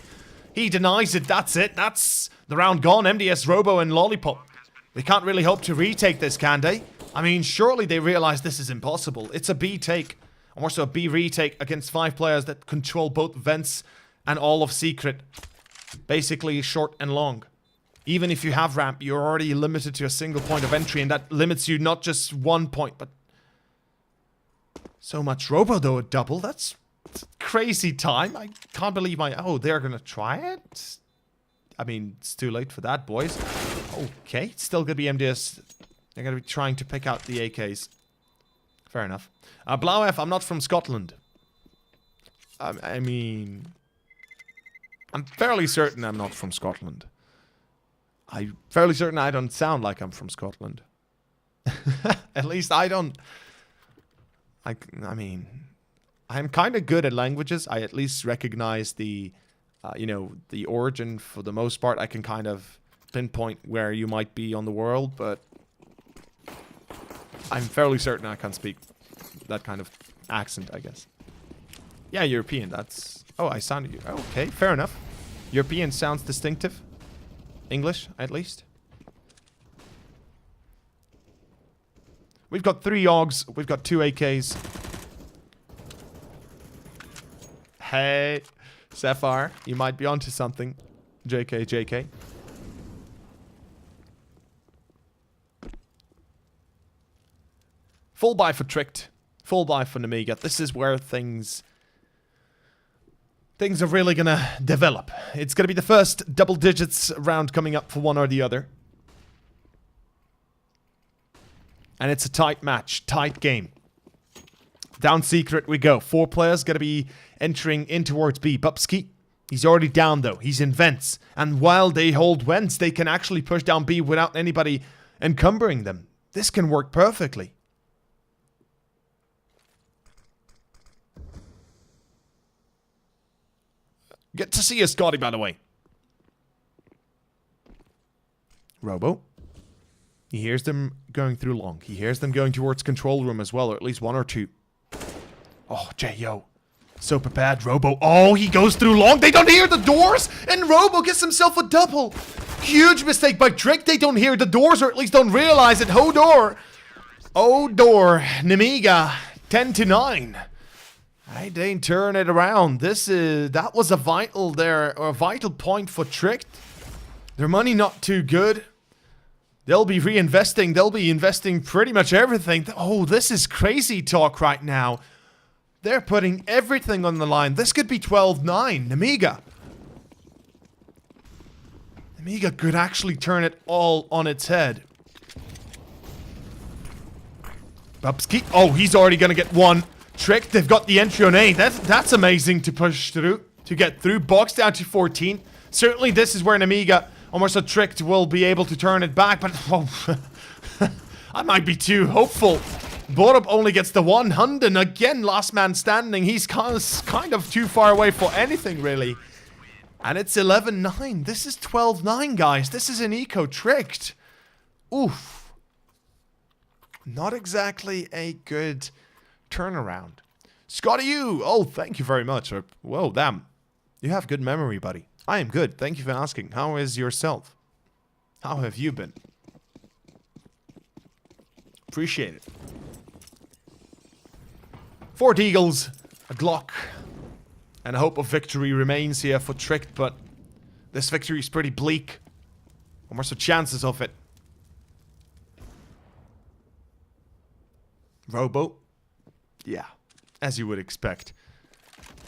C: He denies it. That's it. That's the round gone. MDS, Robo, and Lollipop. They can't really hope to retake this, can they? I mean, surely they realize this is impossible. It's a B take. Or more so a B retake against 5 players that control both vents and all of secret. Basically short and long. Even if you have ramp, you're already limited to a single point of entry, and that limits you not just 1 point, but So much Robo, though, a double. That's a crazy time. I can't believe my... Oh, they're going to try it? I mean, it's too late for that, boys. Okay, it's still going to be MDS. They're going to be trying to pick out the AKs. Fair enough. Blauef, I'm not from Scotland. I mean... I'm fairly certain I'm not from Scotland. I'm fairly certain I don't sound like I'm from Scotland. At least I don't... I mean... I'm kind of good at languages. I at least recognize the... you know, the origin for the most part. I can kind of pinpoint where you might be on the world, but... I'm fairly certain I can't speak that kind of accent, I guess. Yeah, European, that's... Oh, I sounded you. Okay, fair enough. European sounds distinctive. English, at least. We've got 3 AUGs. We've got 2 AKs. Hey, Sapphire, you might be onto something. JK, JK. Full buy for Tricked. Full buy for Nemiga. This is where things are really gonna develop. It's gonna be the first double digits round coming up for one or the other. And it's a tight match, tight game. Down secret we go. 4 players gonna be entering in towards B. Bubsky, he's already down though. He's in vents. And while they hold vents, they can actually push down B without anybody encumbering them. This can work perfectly. Get to see you, Scotty, by the way. Robo. He hears them going through long. He hears them going towards control room as well, or at least 1 or 2. Oh, J.O. So prepared, Robo. Oh, he goes through long. They don't hear the doors, and Robo gets himself a double. Huge mistake by Trick. They don't hear the doors, or at least don't realize it. Hodor. Odor. Nemiga. 10-9. Right, they turn it around. That was a vital point for Tricked. Their money not too good. They'll be reinvesting. They'll be investing pretty much everything. Oh, this is crazy talk right now. They're putting everything on the line. This could be 12-9. Nemiga. Nemiga could actually turn it all on its head. Bubsky. Oh, he's already going to get 1. Trick, they've got the entry on A. That's amazing to push through, to get through. Box down to 14. Certainly this is where Nemiga, almost a Tricked, will be able to turn it back, but oh, I might be too hopeful. Borup only gets the 1. Hunden, again, last man standing. He's kind of too far away for anything, really. And it's 11-9. This is 12-9, guys. This is an eco Tricked. Oof. Not exactly a good... turnaround. Scotty, you! Oh, thank you very much. Whoa, damn. You have good memory, buddy. I am good. Thank you for asking. How is yourself? How have you been? Appreciate it. 4 Deagles, a Glock, and a hope of victory remains here for Tricked, but this victory is pretty bleak. What are the chances of it? Robo. Yeah, as you would expect.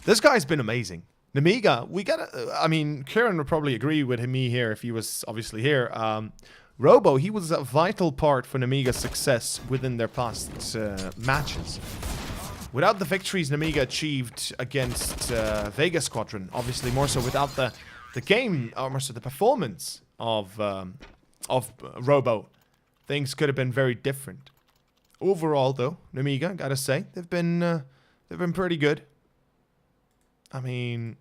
C: This guy's been amazing. Nemiga, we gotta... I mean, Kieran would probably agree with me here if he was obviously here. Robo, he was a vital part for Nemiga's success within their past matches. Without the victories Nemiga achieved against Vega Squadron, obviously more so without the game, or more so the performance of Robo, things could have been very different. Overall, though, Nemiga, gotta say, they've been pretty good. I mean,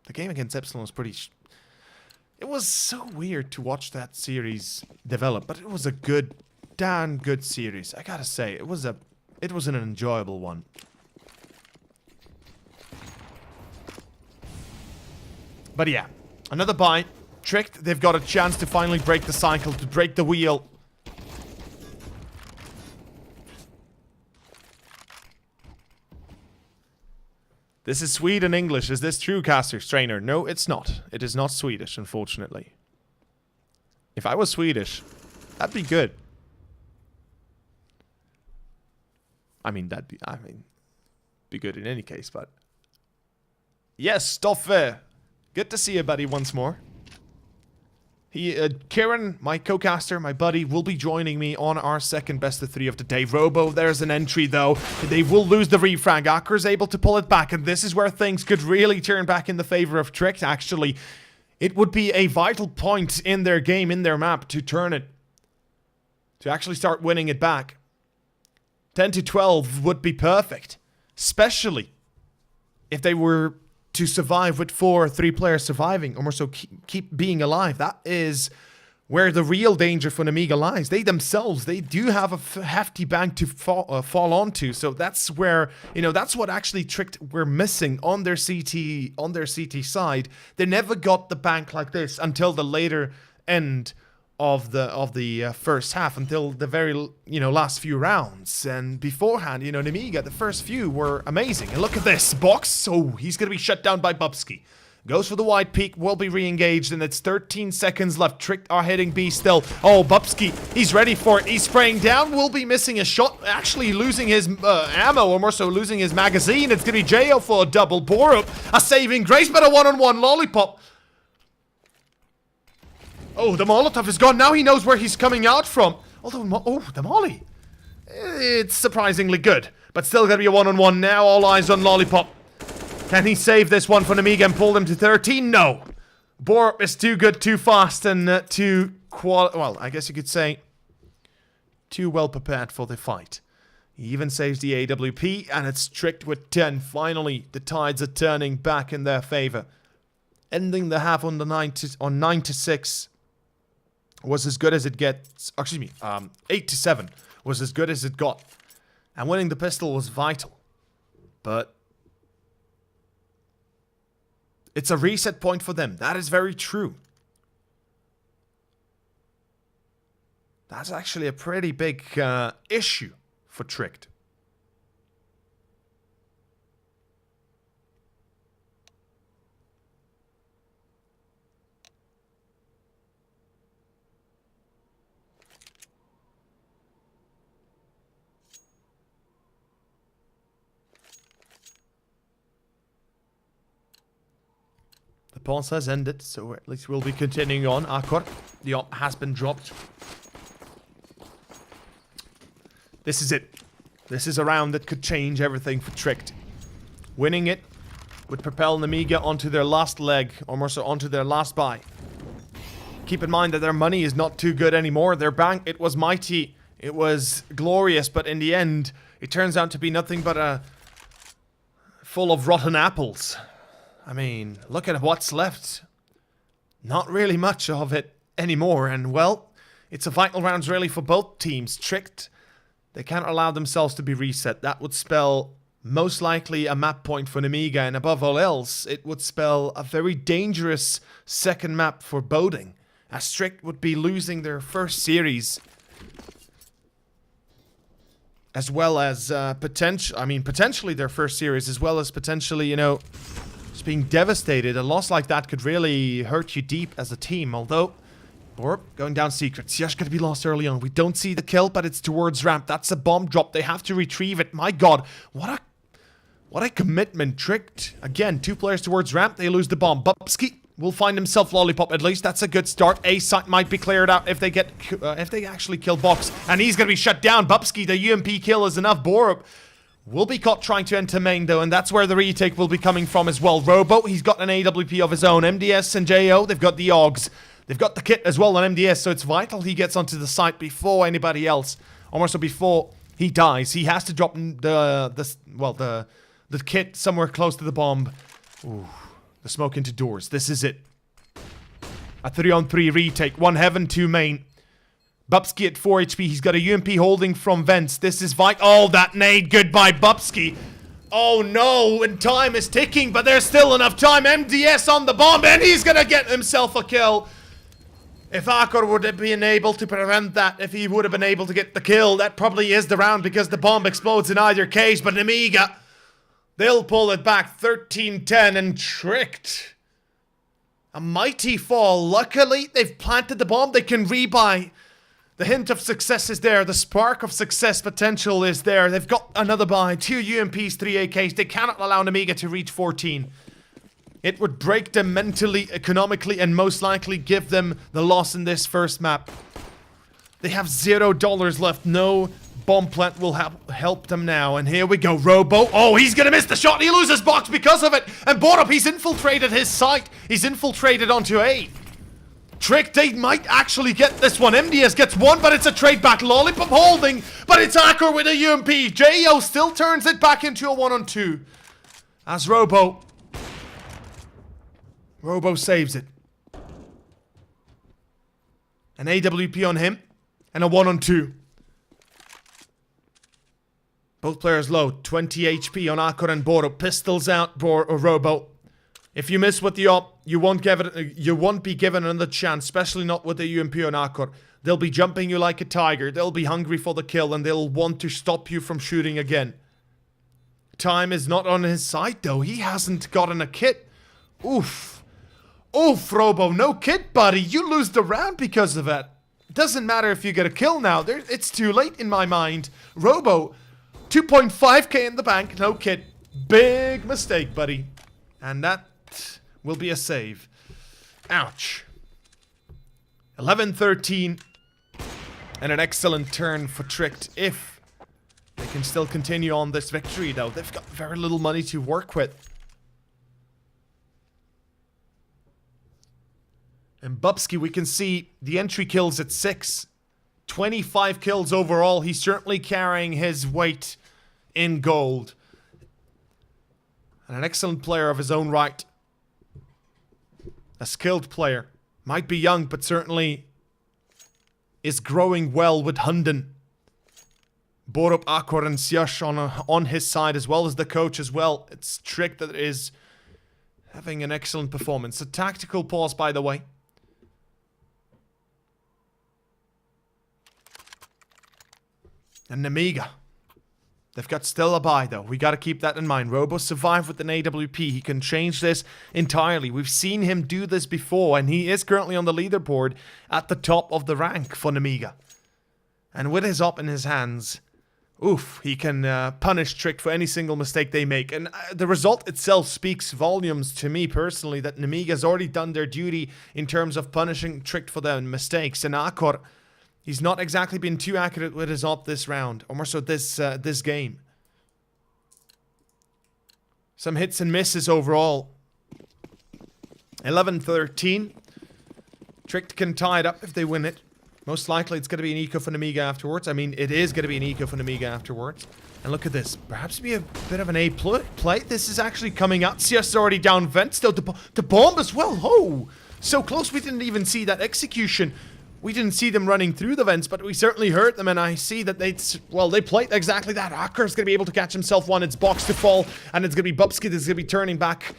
C: the game against Epsilon was pretty... It was so weird to watch that series develop, but it was a good, damn good series. I gotta say, it was an enjoyable one. But yeah, another buy. Tricked, they've got a chance to finally break the cycle, to break the wheel. This is Sweden English. Is this true, Caster Strainer? No, it's not. It is not Swedish, unfortunately. If I was Swedish, that'd be good. I mean, be good in any case, but... Yes, Stoffe. Good to see you, buddy, once more. Kieran, my co-caster, my buddy, will be joining me on our second best of 3 of the day. Robo, there's an entry, though. They will lose the refrag. Akker's able to pull it back, and this is where things could really turn back in the favor of Tricked, actually. It would be a vital point in their game, in their map, to turn it. To actually start winning it back. 10 to 12 would be perfect. Especially if they were to survive with 4 or 3 players surviving, or more so keep being alive. That is where the real danger for Nemiga lies. They themselves, they do have a hefty bank to fall onto. So that's where, you know, that's what actually Tricked were missing on their CT side. They never got the bank like this until the later end of the first half, until the very, you know, last few rounds. And beforehand, you know, Nemiga, the first few were amazing. And look at this box. Oh, he's gonna be shut down by Bubsky. Goes for the wide peak, will be re-engaged, and it's 13 seconds left. Tricked are hitting B still. Oh, Bubsky, he's ready for it. He's spraying down, will be missing a shot, actually losing his ammo, or more so losing his magazine. It's gonna be Jo for a double. Borup, a saving grace, but a one-on-one lollipop. Oh, the Molotov is gone. Now he knows where he's coming out from. Although, oh, the Molly. It's surprisingly good. But still going to be a one-on-one now. All eyes on Lollipop. Can he save this one for Nemiga and pull them to 13? No. Borup is too good, too fast, and too well, I guess you could say too well prepared for the fight. He even saves the AWP, and it's Tricked with 10. Finally, the tides are turning back in their favor. Ending the half on 9 to 6. Was as good as it gets. Excuse me, 8 to 7 was as good as it got. And winning the pistol was vital. But it's a reset point for them. That is very true. That's actually a pretty big issue for Tricked. The pause has ended, so at least we'll be continuing on. Akor, the op has been dropped. This is it. This is a round that could change everything for Tricked. Winning it would propel Nemiga onto their last leg, or more so onto their last buy. Keep in mind that their money is not too good anymore. Their bank, it was mighty, it was glorious, but in the end, it turns out to be nothing but a full of rotten apples. I mean, look at what's left. Not really much of it anymore, and well, it's a vital round really for both teams. Tricked, they can't allow themselves to be reset. That would spell most likely a map point for Nemiga, and above all else, it would spell a very dangerous second map for Boding, as Tricked would be losing their first series, as well as potentially their first series, as well as potentially, you know, just being devastated. A loss like that could really hurt you deep as a team, although Borup going down secrets. Just gonna be lost early on. We don't see the kill, but it's towards ramp. That's a bomb drop. They have to retrieve it. My god, what a commitment. Tricked. Again, 2 players towards ramp. They lose the bomb. Bubsky will find himself Lollipop. At least that's a good start. A site might be cleared out if they get if they actually kill Box, and he's gonna be shut down. Bubsky, the UMP kill is enough. Borup will be caught trying to enter main though, and that's where the retake will be coming from as well. Robo, he's got an AWP of his own. MDS and Jo, they've got the AUGs. They've got the kit as well on MDS, so it's vital he gets onto the site before anybody else. Almost before he dies. He has to drop the kit somewhere close to the bomb. Ooh, the smoke into doors. This is it. A 3-on-3 retake. 1 heaven, 2 main. Bubsky at 4 HP. He's got a UMP holding from vents. This is vital. Oh, that nade. Goodbye, Bubsky. Oh no, and time is ticking, but there's still enough time. MDS on the bomb, and he's gonna get himself a kill. If Akor would have been able to prevent that, if he would have been able to get the kill, that probably is the round because the bomb explodes in either case. But Nemiga, they'll pull it back 13-10 and Tricked. A mighty fall. Luckily, they've planted the bomb. They can rebuy. The hint of success is there. The spark of success potential is there. They've got another buy. 2 UMPs, 3 AKs. They cannot allow Nemiga to reach 14. It would break them mentally, economically, and most likely give them the loss in this first map. They have $0 left. No bomb plant will help them now. And here we go. Robo. Oh, he's going to miss the shot. He loses box because of it. And Borup, he's infiltrated his site. He's infiltrated onto A. Trick, they might actually get this one. MDS gets one, but it's a trade back. Lollipop holding, but it's Acker with a UMP. JO still turns it back into a 1-on-2. As Robo saves it. An AWP on him, and a 1-on-2. Both players low. 20 HP on Acker and Borup. Pistols out, Robo. If you miss with the op, you won't be given another chance, especially not with the UMP on Acker. They'll be jumping you like a tiger. They'll be hungry for the kill, and they'll want to stop you from shooting again. Time is not on his side, though. He hasn't gotten a kit. Oof. Oof, Robo. No kit, buddy. You lose the round because of that. It doesn't matter if you get a kill now. It's too late in my mind. Robo, 2.5k in the bank. No kit. Big mistake, buddy. And that will be a save. Ouch. 11-13. And an excellent turn for Tricked if they can still continue on this victory, though. They've got very little money to work with. And Bubsky, we can see the entry kills at 6. 25 kills overall. He's certainly carrying his weight in gold. And an excellent player of his own right. A skilled player. Might be young, but certainly is growing well with Hunden. Borup, Acker, and Syash on his side, as well as the coach as well. It's Trick that is having an excellent performance. A tactical pause, by the way. And Nemiga. They've got still a buy, though. We got to keep that in mind. Robo survived with an AWP. He can change this entirely. We've seen him do this before, and he is currently on the leaderboard at the top of the rank for Nemiga. And with his op in his hands, oof, he can punish Trick for any single mistake they make. And the result itself speaks volumes to me personally that Nemiga's already done their duty in terms of punishing Trick for their mistakes. And Acker, he's not exactly been too accurate with his op this round, or more so this game. Some hits and misses overall. 11-13. Tricked can tie it up if they win it. Most likely it's going to be an eco for Nemiga afterwards. I mean, it is going to be an eco for Nemiga afterwards. And look at this. Perhaps be a bit of an A play. This is actually coming out. CS already down vent. Still the bomb as well. Oh, so close. We didn't even see that execution. We didn't see them running through the vents, but we certainly heard them, and I see that they played exactly that. Acker's going to be able to catch himself one. It's box to fall, and it's going to be Bubsky that's going to be turning back.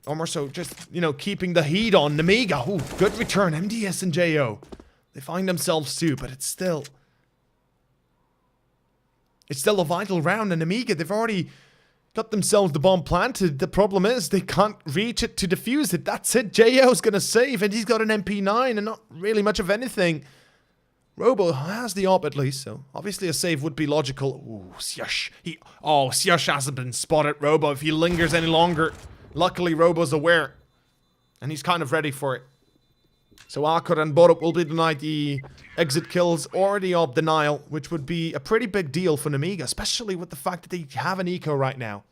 C: Or more so, just, keeping the heat on. Nemiga, ooh, good return. MDS and JO. They find themselves too, but it's still a vital round, and Nemiga, they've already got themselves the bomb planted. The problem is they can't reach it to defuse it. That's it. JO's going to save, and he's got an MP9 and not really much of anything. Robo has the op at least, so obviously a save would be logical. Ooh, Syash. Syash hasn't been spotted, Robo. If he lingers any longer, luckily Robo's aware, and he's kind of ready for it. So Acker and Borup will be denied the exit kills or the op denial, which would be a pretty big deal for Nemiga, especially with the fact that they have an eco right now.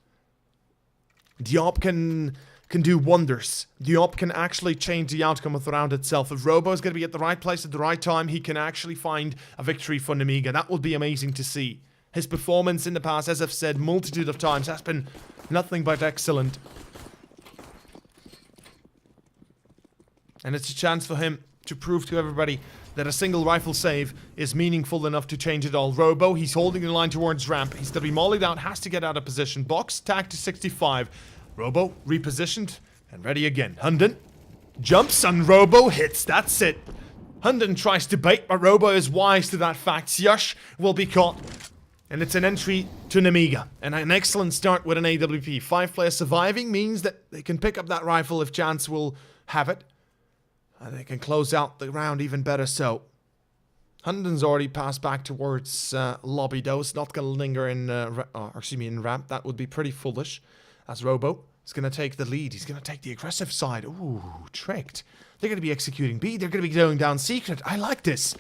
C: The op can do wonders. The op can actually change the outcome of the round itself. If Robo is going to be at the right place at the right time, he can actually find a victory for Nemiga. That would be amazing to see. His performance in the past, as I've said multitude of times, has been nothing but excellent. And it's a chance for him to prove to everybody that a single rifle save is meaningful enough to change it all. Robo, he's holding the line towards ramp. He's going to be mollied out, has to get out of position. Box, tag to 65. Robo, repositioned, and ready again. Hunden jumps, and Robo hits. That's it. Hunden tries to bait, but Robo is wise to that fact. Syash will be caught. And it's an entry to Nemiga. And an excellent start with an AWP. 5 players surviving means that they can pick up that rifle if chance will have it. And they can close out the round even better so. Hunden's already passed back towards lobby though. It's not going to linger in, in ramp. That would be pretty foolish. As Robo is going to take the lead. He's going to take the aggressive side. Ooh, tricked. They're going to be executing B. They're going to be going down secret. I like this.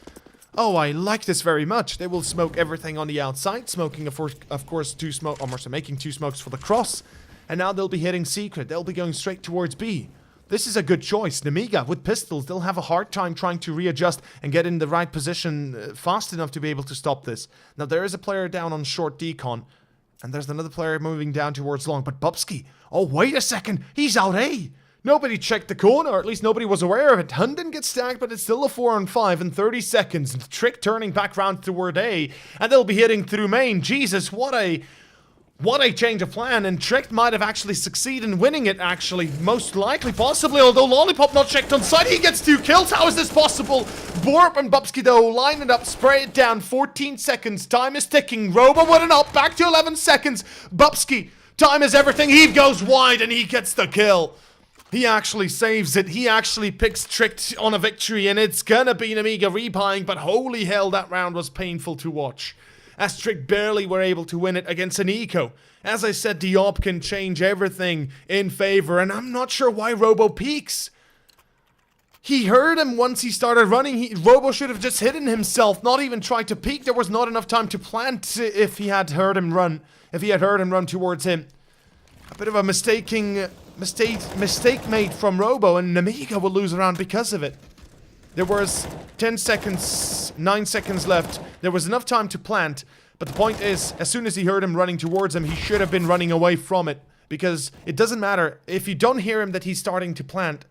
C: Oh, I like this very much. They will smoke everything on the outside. Smoking, of course, two smoke. Or making two smokes for the cross. And now they'll be hitting secret. They'll be going straight towards B. This is a good choice. Nemiga with pistols, they'll have a hard time trying to readjust and get in the right position fast enough to be able to stop this. Now, there is a player down on short decon, and there's another player moving down towards long, but Bubsky, oh, wait a second, he's out A. Nobody checked the corner, or at least nobody was aware of it. Hunden gets stacked, but it's still a 4-on-5 in 30 seconds. Trick turning back round toward A, and they'll be hitting through main. Jesus, what a change of plan, and Trick might have actually succeeded in winning it, actually. Most likely, possibly, although Lollipop not checked on side. He gets 2 kills. How is this possible? Borp and Bubsky, though, line it up, spray it down. 14 seconds. Time is ticking. Robo with an up. Back to 11 seconds. Bubsky, time is everything. He goes wide, and he gets the kill. He actually saves it. He actually picks Trick on a victory, and it's gonna be Nemiga rebuying, but holy hell, that round was painful to watch. As Trick barely were able to win it against an eco. As I said, the op can change everything in favor, and I'm not sure why Robo peeks. He heard him once he started running. Robo should have just hidden himself, not even tried to peek. There was not enough time to plant if he had heard him run. If he had heard him run towards him. A bit of a mistake made from Robo, and Nemiga will lose a round because of it. There was 10 seconds, 9 seconds left. There was enough time to plant, but the point is, as soon as he heard him running towards him, he should have been running away from it. Because it doesn't matter, if you don't hear him that he's starting to plant,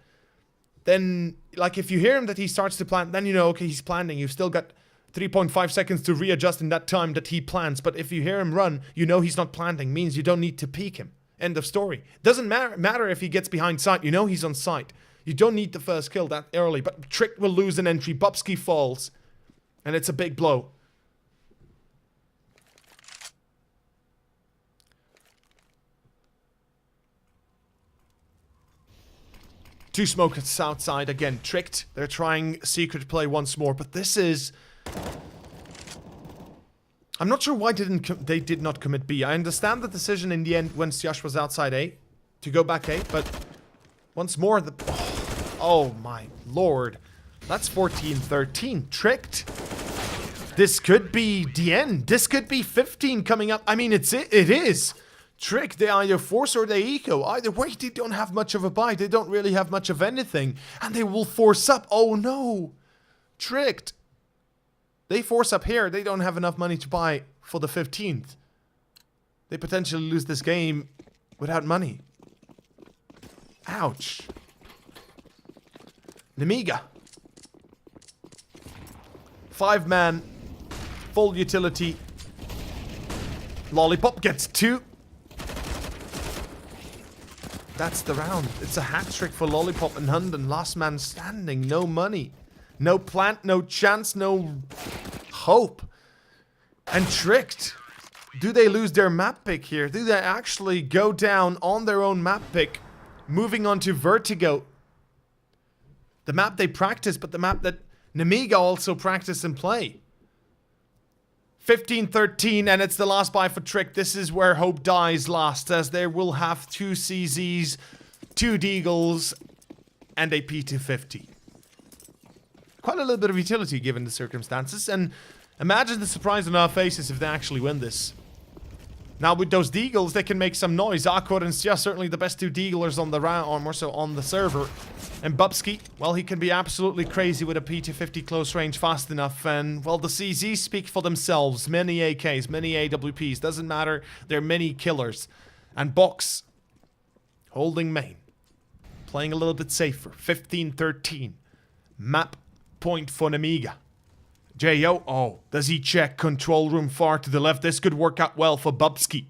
C: then, like, if you hear him that he starts to plant, then you know, okay, he's planting. You've still got 3.5 seconds to readjust in that time that he plants. But if you hear him run, you know he's not planting. Means you don't need to peek him. End of story. Doesn't matter if he gets behind sight. You know he's on sight. You don't need the first kill that early. But Trick will lose an entry. Bubsky falls. And it's a big blow. Two smokers outside. Again, tricked. They're trying secret play once more. But this is... I'm not sure why they did not commit B. I understand the decision in the end when Syash was outside A to go back A, but once more, oh my lord. That's 14-13. Tricked. This could be the end. This could be 15 coming up. I mean, it is. Trick, they either force or they eco. Either way, they don't have much of a buy. They don't really have much of anything. And they will force up. Oh no. Tricked. They force up here, they don't have enough money to buy for the 15th. They potentially lose this game without money. Ouch. Nemiga. 5-man. Full utility. Lollipop gets 2. That's the round. It's a hat trick for Lollipop and Hunden. Last man standing. No money. No plant, no chance, no hope. And tricked. Do they lose their map pick here? Do they actually go down on their own map pick? Moving on to Vertigo. The map they practice, but the map that Nemiga also practice and play. 15-13, and it's the last buy for Trick. This is where hope dies last, as they will have 2 CZs, 2 Deagles, and a P250. Quite a little bit of utility given the circumstances, and imagine the surprise on our faces if they actually win this. Now with those Deagles, they can make some noise. Akor and Sya, certainly the best 2 Deaglers on the round, or more so on the server. And Bubsky, well, he can be absolutely crazy with a P250 close range fast enough. And, well, the CZs speak for themselves. Many AKs, many AWPs, doesn't matter. They're many killers. And Box, holding main. Playing a little bit safer. 15-13. Map point for Nemiga. J.O. Oh, does he check control room far to the left? This could work out well for Bubsky.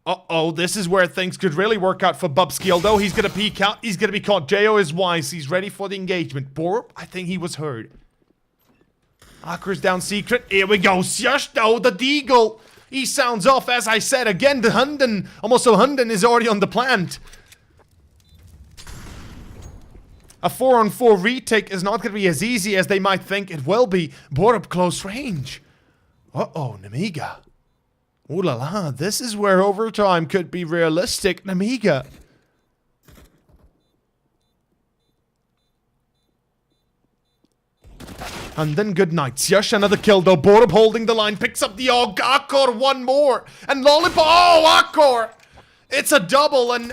C: Uh-oh, this is where things could really work out for Bubsky. Although he's going to peek out, he's going to be caught. J.O. is wise. He's ready for the engagement. Borp, I think he was heard. Aker's down secret. Here we go. Syash, though, the Deagle. He sounds off, as I said. Again, the Hunden. Almost so Hunden is already on the plant. A 4-on-4 retake is not going to be as easy as they might think it will be. Borup close range. Uh-oh, Nemiga. Ooh la la, this is where overtime could be realistic. Nemiga. And then good night. Sjush, another kill though. Borup holding the line, picks up the og. Akor, one more. And Lollipop. Oh, Akor. It's a double, and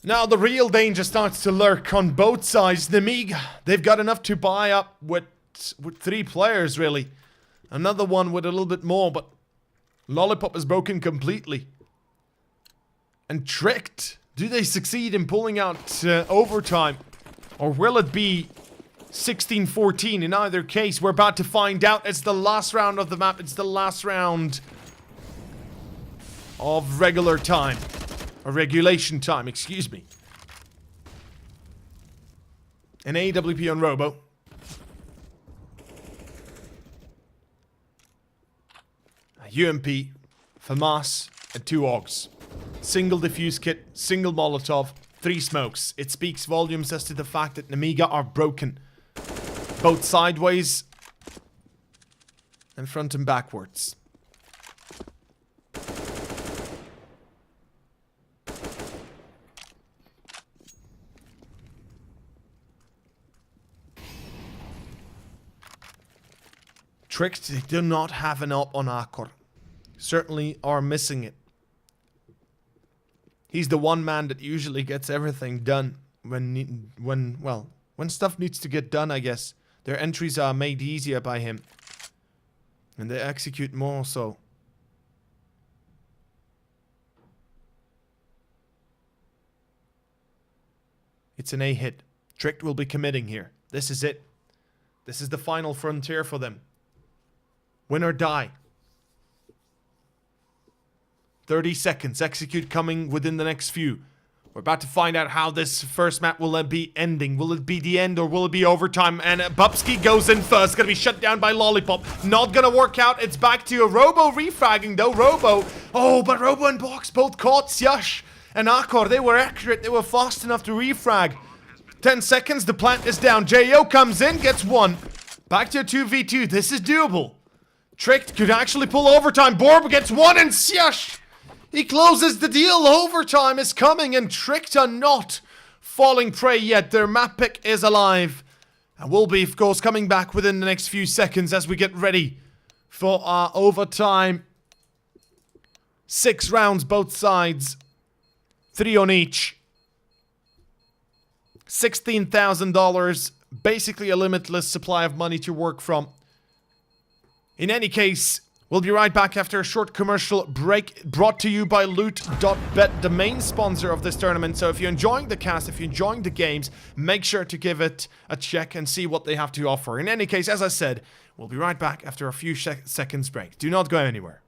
C: now the real danger starts to lurk on both sides. Nemiga, they've got enough to buy up with 3 players, really. Another one with a little bit more, but Lollipop is broken completely. And Tricked, do they succeed in pulling out overtime? Or will it be 16-14? In either case, we're about to find out. It's the last round of the map. It's the last round of regular time. Or regulation time, excuse me. An AWP on Robo. A UMP, FAMAS, and 2 AUGs. Single defuse kit, single Molotov, 3 smokes. It speaks volumes as to the fact that Nemiga are broken. Both sideways and front and backwards. Tricked, they do not have an up on Akor. Certainly are missing it. He's the one man that usually gets everything done when stuff needs to get done, I guess. Their entries are made easier by him. And they execute more so. It's an A hit. Tricked will be committing here. This is it. This is the final frontier for them. Win or die. 30 seconds. Execute coming within the next few. We're about to find out how this first map will be ending. Will it be the end or will it be overtime? And Bubsky goes in first. Gonna be shut down by Lollipop. Not gonna work out. It's back to a Robo refragging though. Robo. Oh, but Robo and Box both caught Sjush and Akor. They were accurate. They were fast enough to refrag. 10 seconds. The plant is down. Jo comes in. Gets 1. Back to a 2v2. This is doable. Tricked could actually pull overtime. Borup gets 1 and Sjush. He closes the deal. Overtime is coming and Tricked are not falling prey yet. Their map pick is alive. And will be, of course, coming back within the next few seconds as we get ready for our overtime. 6 rounds both sides. 3 on each. $16,000. Basically a limitless supply of money to work from. In any case, we'll be right back after a short commercial break brought to you by Loot.bet, the main sponsor of this tournament. So if you're enjoying the cast, if you're enjoying the games, make sure to give it a check and see what they have to offer. In any case, as I said, we'll be right back after a few seconds break. Do not go anywhere.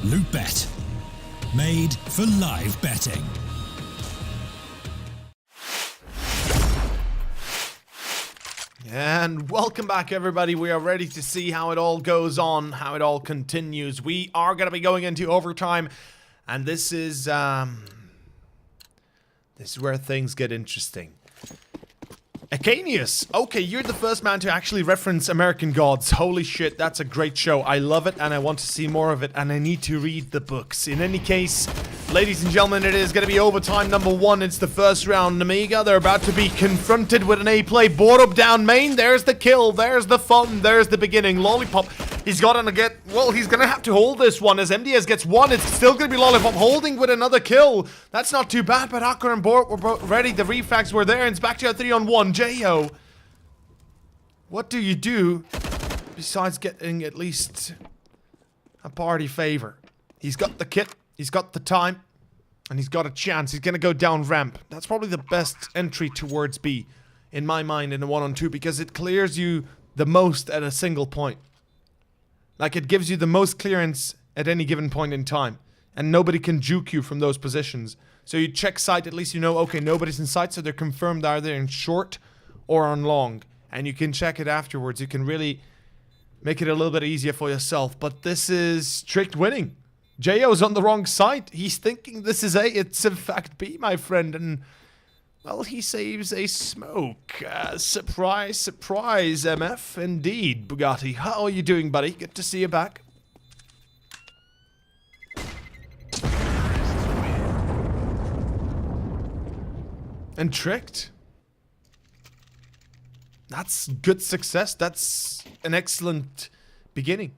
B: Lootbet. Made for live betting.
C: And welcome back, everybody. We are ready to see how it all goes on, how it all continues. We are going to be going into overtime, and this is where things get interesting. Acanius, okay, you're the first man to actually reference American Gods. Holy shit, that's a great show. I love it, and I want to see more of it, and I need to read the books. In any case, ladies and gentlemen, it is going to be overtime number 1. It's the first round. Nemiga, they're about to be confronted with an A-play. Borup down main. There's the kill. There's the fun. There's the beginning. Lollipop, he's got to get... Well, he's going to have to hold this one. As MDS gets 1, it's still going to be Lollipop holding with another kill. That's not too bad, but Akor and Borup were both ready. The refrags were there, and it's back to a 3-on-1. Jo, what do you do besides getting at least a party favor? He's got the kit, he's got the time, and he's got a chance. He's gonna go down ramp. That's probably the best entry towards B, in my mind, in a 1-on-2, because it clears you the most at a single point. Like, it gives you the most clearance at any given point in time, and nobody can juke you from those positions. So you check sight, at least you know, okay, nobody's in sight, so they're confirmed either in short or on long. And you can check it afterwards. You can really make it a little bit easier for yourself. But this is tricked winning. JO's on the wrong side. He's thinking this is A. It's in fact B, my friend. And, well, he saves a smoke. Surprise, surprise, MF. Indeed, Bugatti. How are you doing, buddy? Good to see you back. And tricked. That's good success. That's an excellent beginning.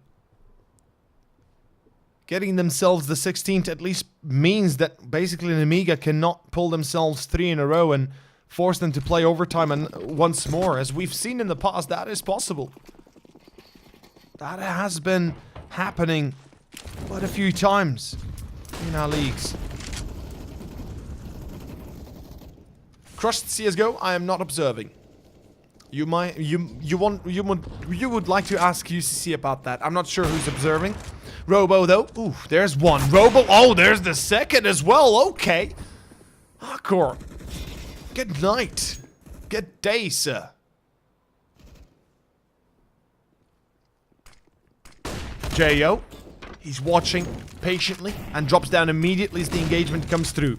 C: Getting themselves the 16th at least means that basically Nemiga cannot pull themselves 3 in a row and force them to play overtime and once more. As we've seen in the past, that is possible. That has been happening quite a few times in our leagues. Crushed CSGO, I am not observing. You might, you would like to ask UCC about that. I'm not sure who's observing. Robo though, ooh, there's one. Robo, oh, there's the second as well. Okay. Hardcore. Good night. Good day, sir. JO, he's watching patiently and drops down immediately as the engagement comes through.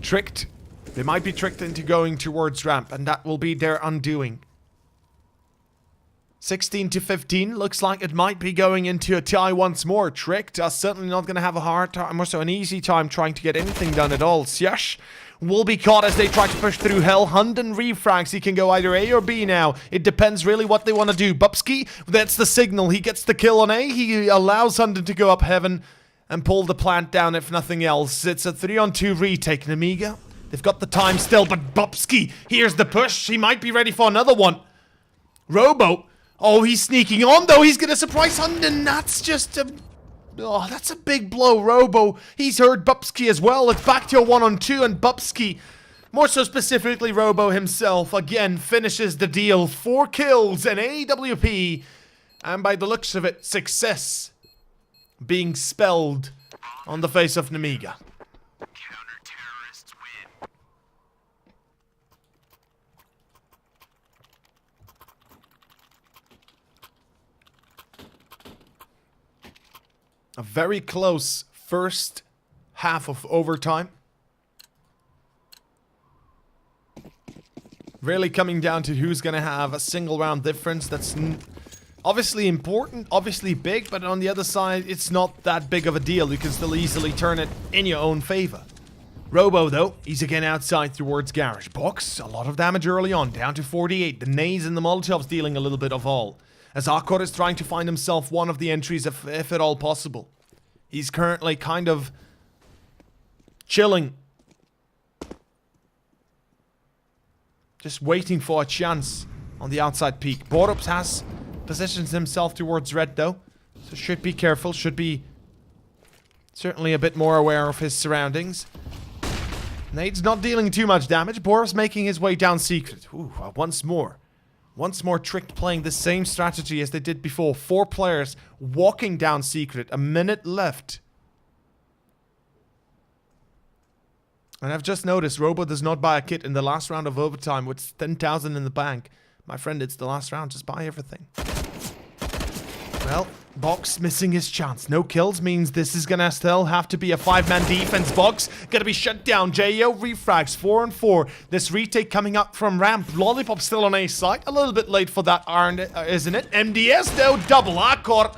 C: Tricked. They might be tricked into going towards ramp, and that will be their undoing. 16 to 15, looks like it might be going into a tie once more. Tricked are certainly not going to have a hard time, or so an easy time trying to get anything done at all. Syash will be caught as they try to push through hell. Hunden refrags, he can go either A or B now. It depends really what they want to do. Bubsky, that's the signal. He gets the kill on A, he allows Hunden to go up heaven and pull the plant down if nothing else. It's a 3-on-2 retake. Nemiga, they've got the time still, but Bubsky, here's the push. He might be ready for another one. Robo, oh, he's sneaking on though. He's gonna surprise Hunden. That's just a... oh, that's a big blow. Robo, he's heard Bubsky as well. It's back to a 1-on-2, and Bubsky, more so specifically Robo himself, again finishes the deal. 4 kills and AWP, and by the looks of it, success being spelled on the face of Nemiga. A very close first half of overtime. Really coming down to who's going to have a single round difference. That's obviously important, obviously big, but on the other side, it's not that big of a deal. You can still easily turn it in your own favor. Robo, though, he's again outside towards Garage. Box, a lot of damage early on, down to 48. The nades and the Molotovs dealing a little bit of all. As Akor is trying to find himself one of the entries if at all possible. He's currently kind of chilling. Just waiting for a chance on the outside peak. Borups has positioned himself towards red though. So should be careful, should be certainly a bit more aware of his surroundings. Nade's not dealing too much damage. Borups making his way down secret. Ooh, once more. Once more tricked, playing the same strategy as they did before. 4 players walking down secret. A minute left. And I've just noticed Robo does not buy a kit in the last round of overtime with 10,000 in the bank. My friend, it's the last round. Just buy everything. Well, Box missing his chance. No kills means this is gonna still have to be a 5-man defense. Box gonna be shut down. JO refrags 4-on-4. This retake coming up from ramp. Lollipop still on A site. A little bit late for that, isn't it? MDS though, double. Akor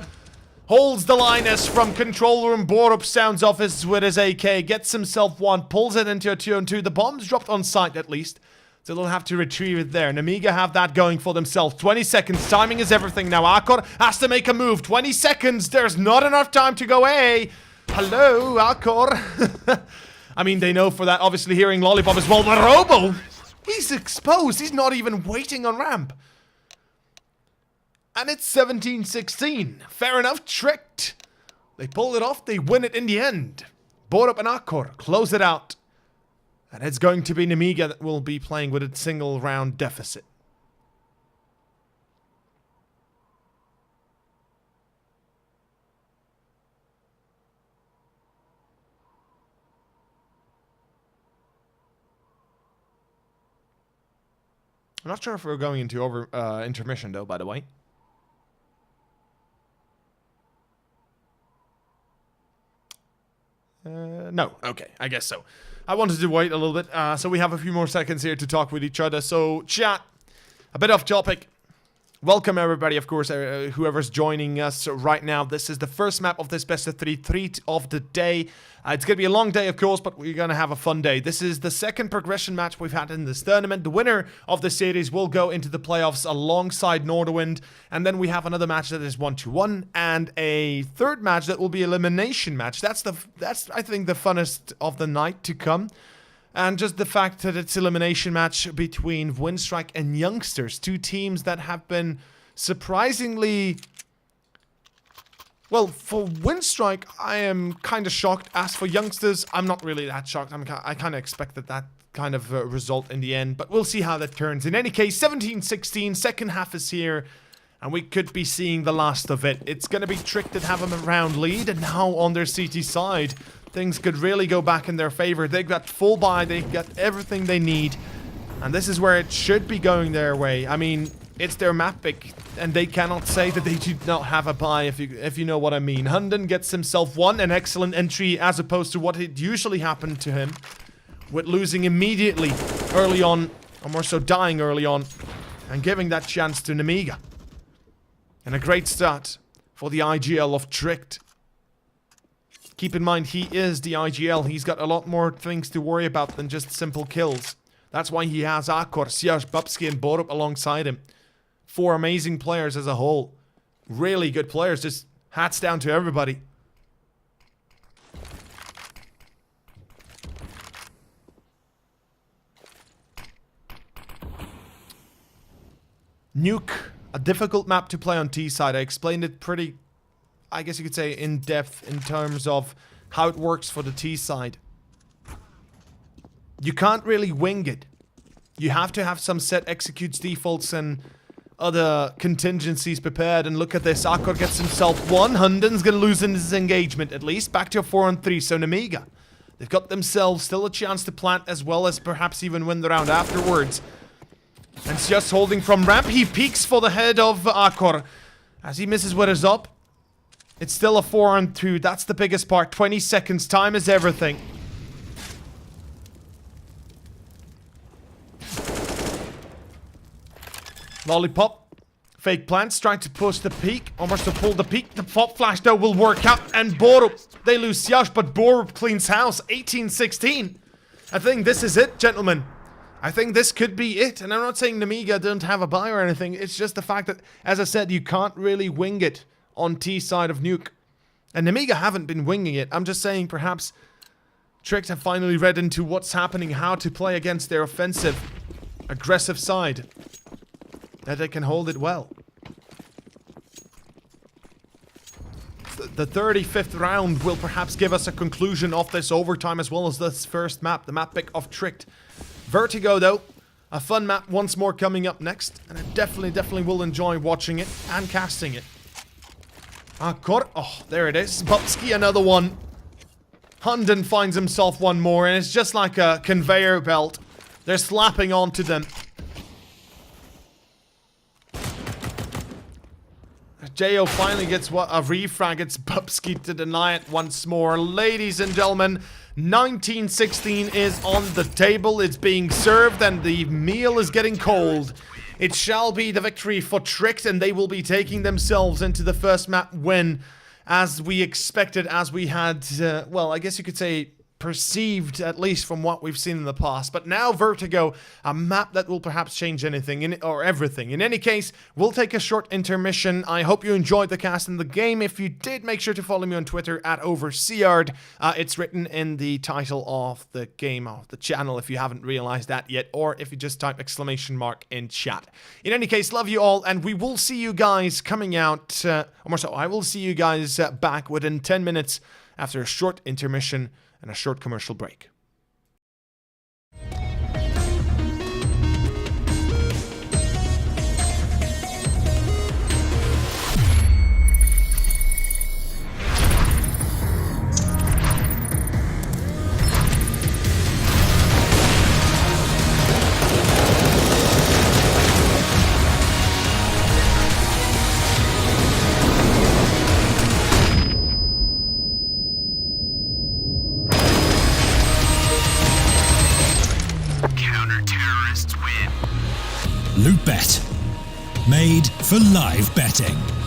C: holds the line as from control room. Borup sounds off with his AK. Gets himself one. Pulls it into a 2-on-2. The bomb's dropped on site at least. So they'll have to retrieve it there. Nemiga have that going for themselves. 20 seconds. Timing is everything now. Akor has to make a move. 20 seconds. There's not enough time to go A. Hello, Akor. I mean, they know for that. Obviously hearing Lollipop as well. But Robo, he's exposed. He's not even waiting on ramp. And it's 17-16. Fair enough. Tricked They pull it off. They win it in the end. Borup and Akor close it out. And it's going to be Nemiga that will be playing with a single round deficit. I'm not sure if we're going into intermission though, by the way. No. Okay, I guess so. I wanted to wait a little bit, so we have a few more seconds here to talk with each other. So, chat, a bit off topic. Welcome everybody, of course, whoever's joining us right now. This is the first map of this best of 3 treat of the day. It's going to be a long day, of course, but we're going to have a fun day. This is the second progression match we've had in this tournament. The winner of the series will go into the playoffs alongside Norderwind. And then we have another match that is 1-1 and a third match that will be elimination match. That's I think the funnest of the night to come. And just the fact that it's elimination match between Windstrike and Youngsters, two teams that have been surprisingly... Well, for Windstrike, I am kind of shocked. As for Youngsters, I'm not really that shocked. I kind of expected that kind of result in the end, but we'll see how that turns. In any case, 17-16, second half is here, and we could be seeing the last of it. It's going to be Trick that have them a round lead, and now on their CT side, things could really go back in their favor. They've got full buy, they've got everything they need, and this is where it should be going their way. I mean, it's their map pick, and they cannot say that they do not have a buy, if you know what I mean. Hunden gets himself an excellent entry, as opposed to what had usually happened to him, with losing immediately early on, or more so dying early on, and giving that chance to Nemiga. And a great start for the IGL of Tricked. Keep in mind, he is the IGL. He's got a lot more things to worry about than just simple kills. That's why he has Akor, Siaj, Babski, and Borup alongside him. 4 amazing players as a whole. Really good players. Just hats down to everybody. Nuke, a difficult map to play on T side. I explained it pretty, I guess you could say, in depth in terms of how it works for the T side. You can't really wing it. You have to have some set executes, defaults, and other contingencies prepared. And look at this. Akor gets himself one. Hunden's going to lose in his engagement, at least. Back to a 4-on-3. So Nemiga, they've got themselves still a chance to plant, as well as perhaps even win the round afterwards. And it's just holding from ramp. He peeks for the head of Akor as he misses with his up. It's still a 4-on-2. That's the biggest part. 20 seconds. Time is everything. Lollipop. Fake plants. Trying to push the peak. Almost to pull the peak. The pop flash though will work out. And Borup. They lose Siaj, but Borup cleans house. 18-16. I think this is it, gentlemen. I think this could be it. And I'm not saying Nemiga don't have a buy or anything. It's just the fact that, as I said, you can't really wing it on T side of Nuke. And Nemiga haven't been winging it. I'm just saying perhaps Tricks have finally read into what's happening, how to play against their offensive, aggressive side. That they can hold it well. The 35th round will perhaps give us a conclusion of this overtime, as well as this first map, the map pick of Tricked. Vertigo, though, a fun map once more coming up next, and I definitely will enjoy watching it and casting it. Akor, oh, there it is. Babski, another one. Hunden finds himself one more, and it's just like a conveyor belt. They're slapping onto them. Jo finally gets a refrag. It's Babski to deny it once more. Ladies and gentlemen, 19-16 is on the table. It's being served and the meal is getting cold. It shall be the victory for Tricked, and they will be taking themselves into the first map win, as we expected, as we had, well, I guess you could say perceived, at least from what we've seen in the past. But now Vertigo, a map that will perhaps change anything or everything. In any case, we'll take a short intermission. I hope you enjoyed the cast in the game. If you did, make sure to follow me on Twitter at Overseard. It's written in the title of the game, of the channel, if you haven't realized that yet, or if you just type exclamation mark in chat. In any case, love you all, and we will see you guys coming out, or more so, I will see you guys back within 10 minutes after a short intermission and a short commercial break.
B: Loot Bet. Made for live betting.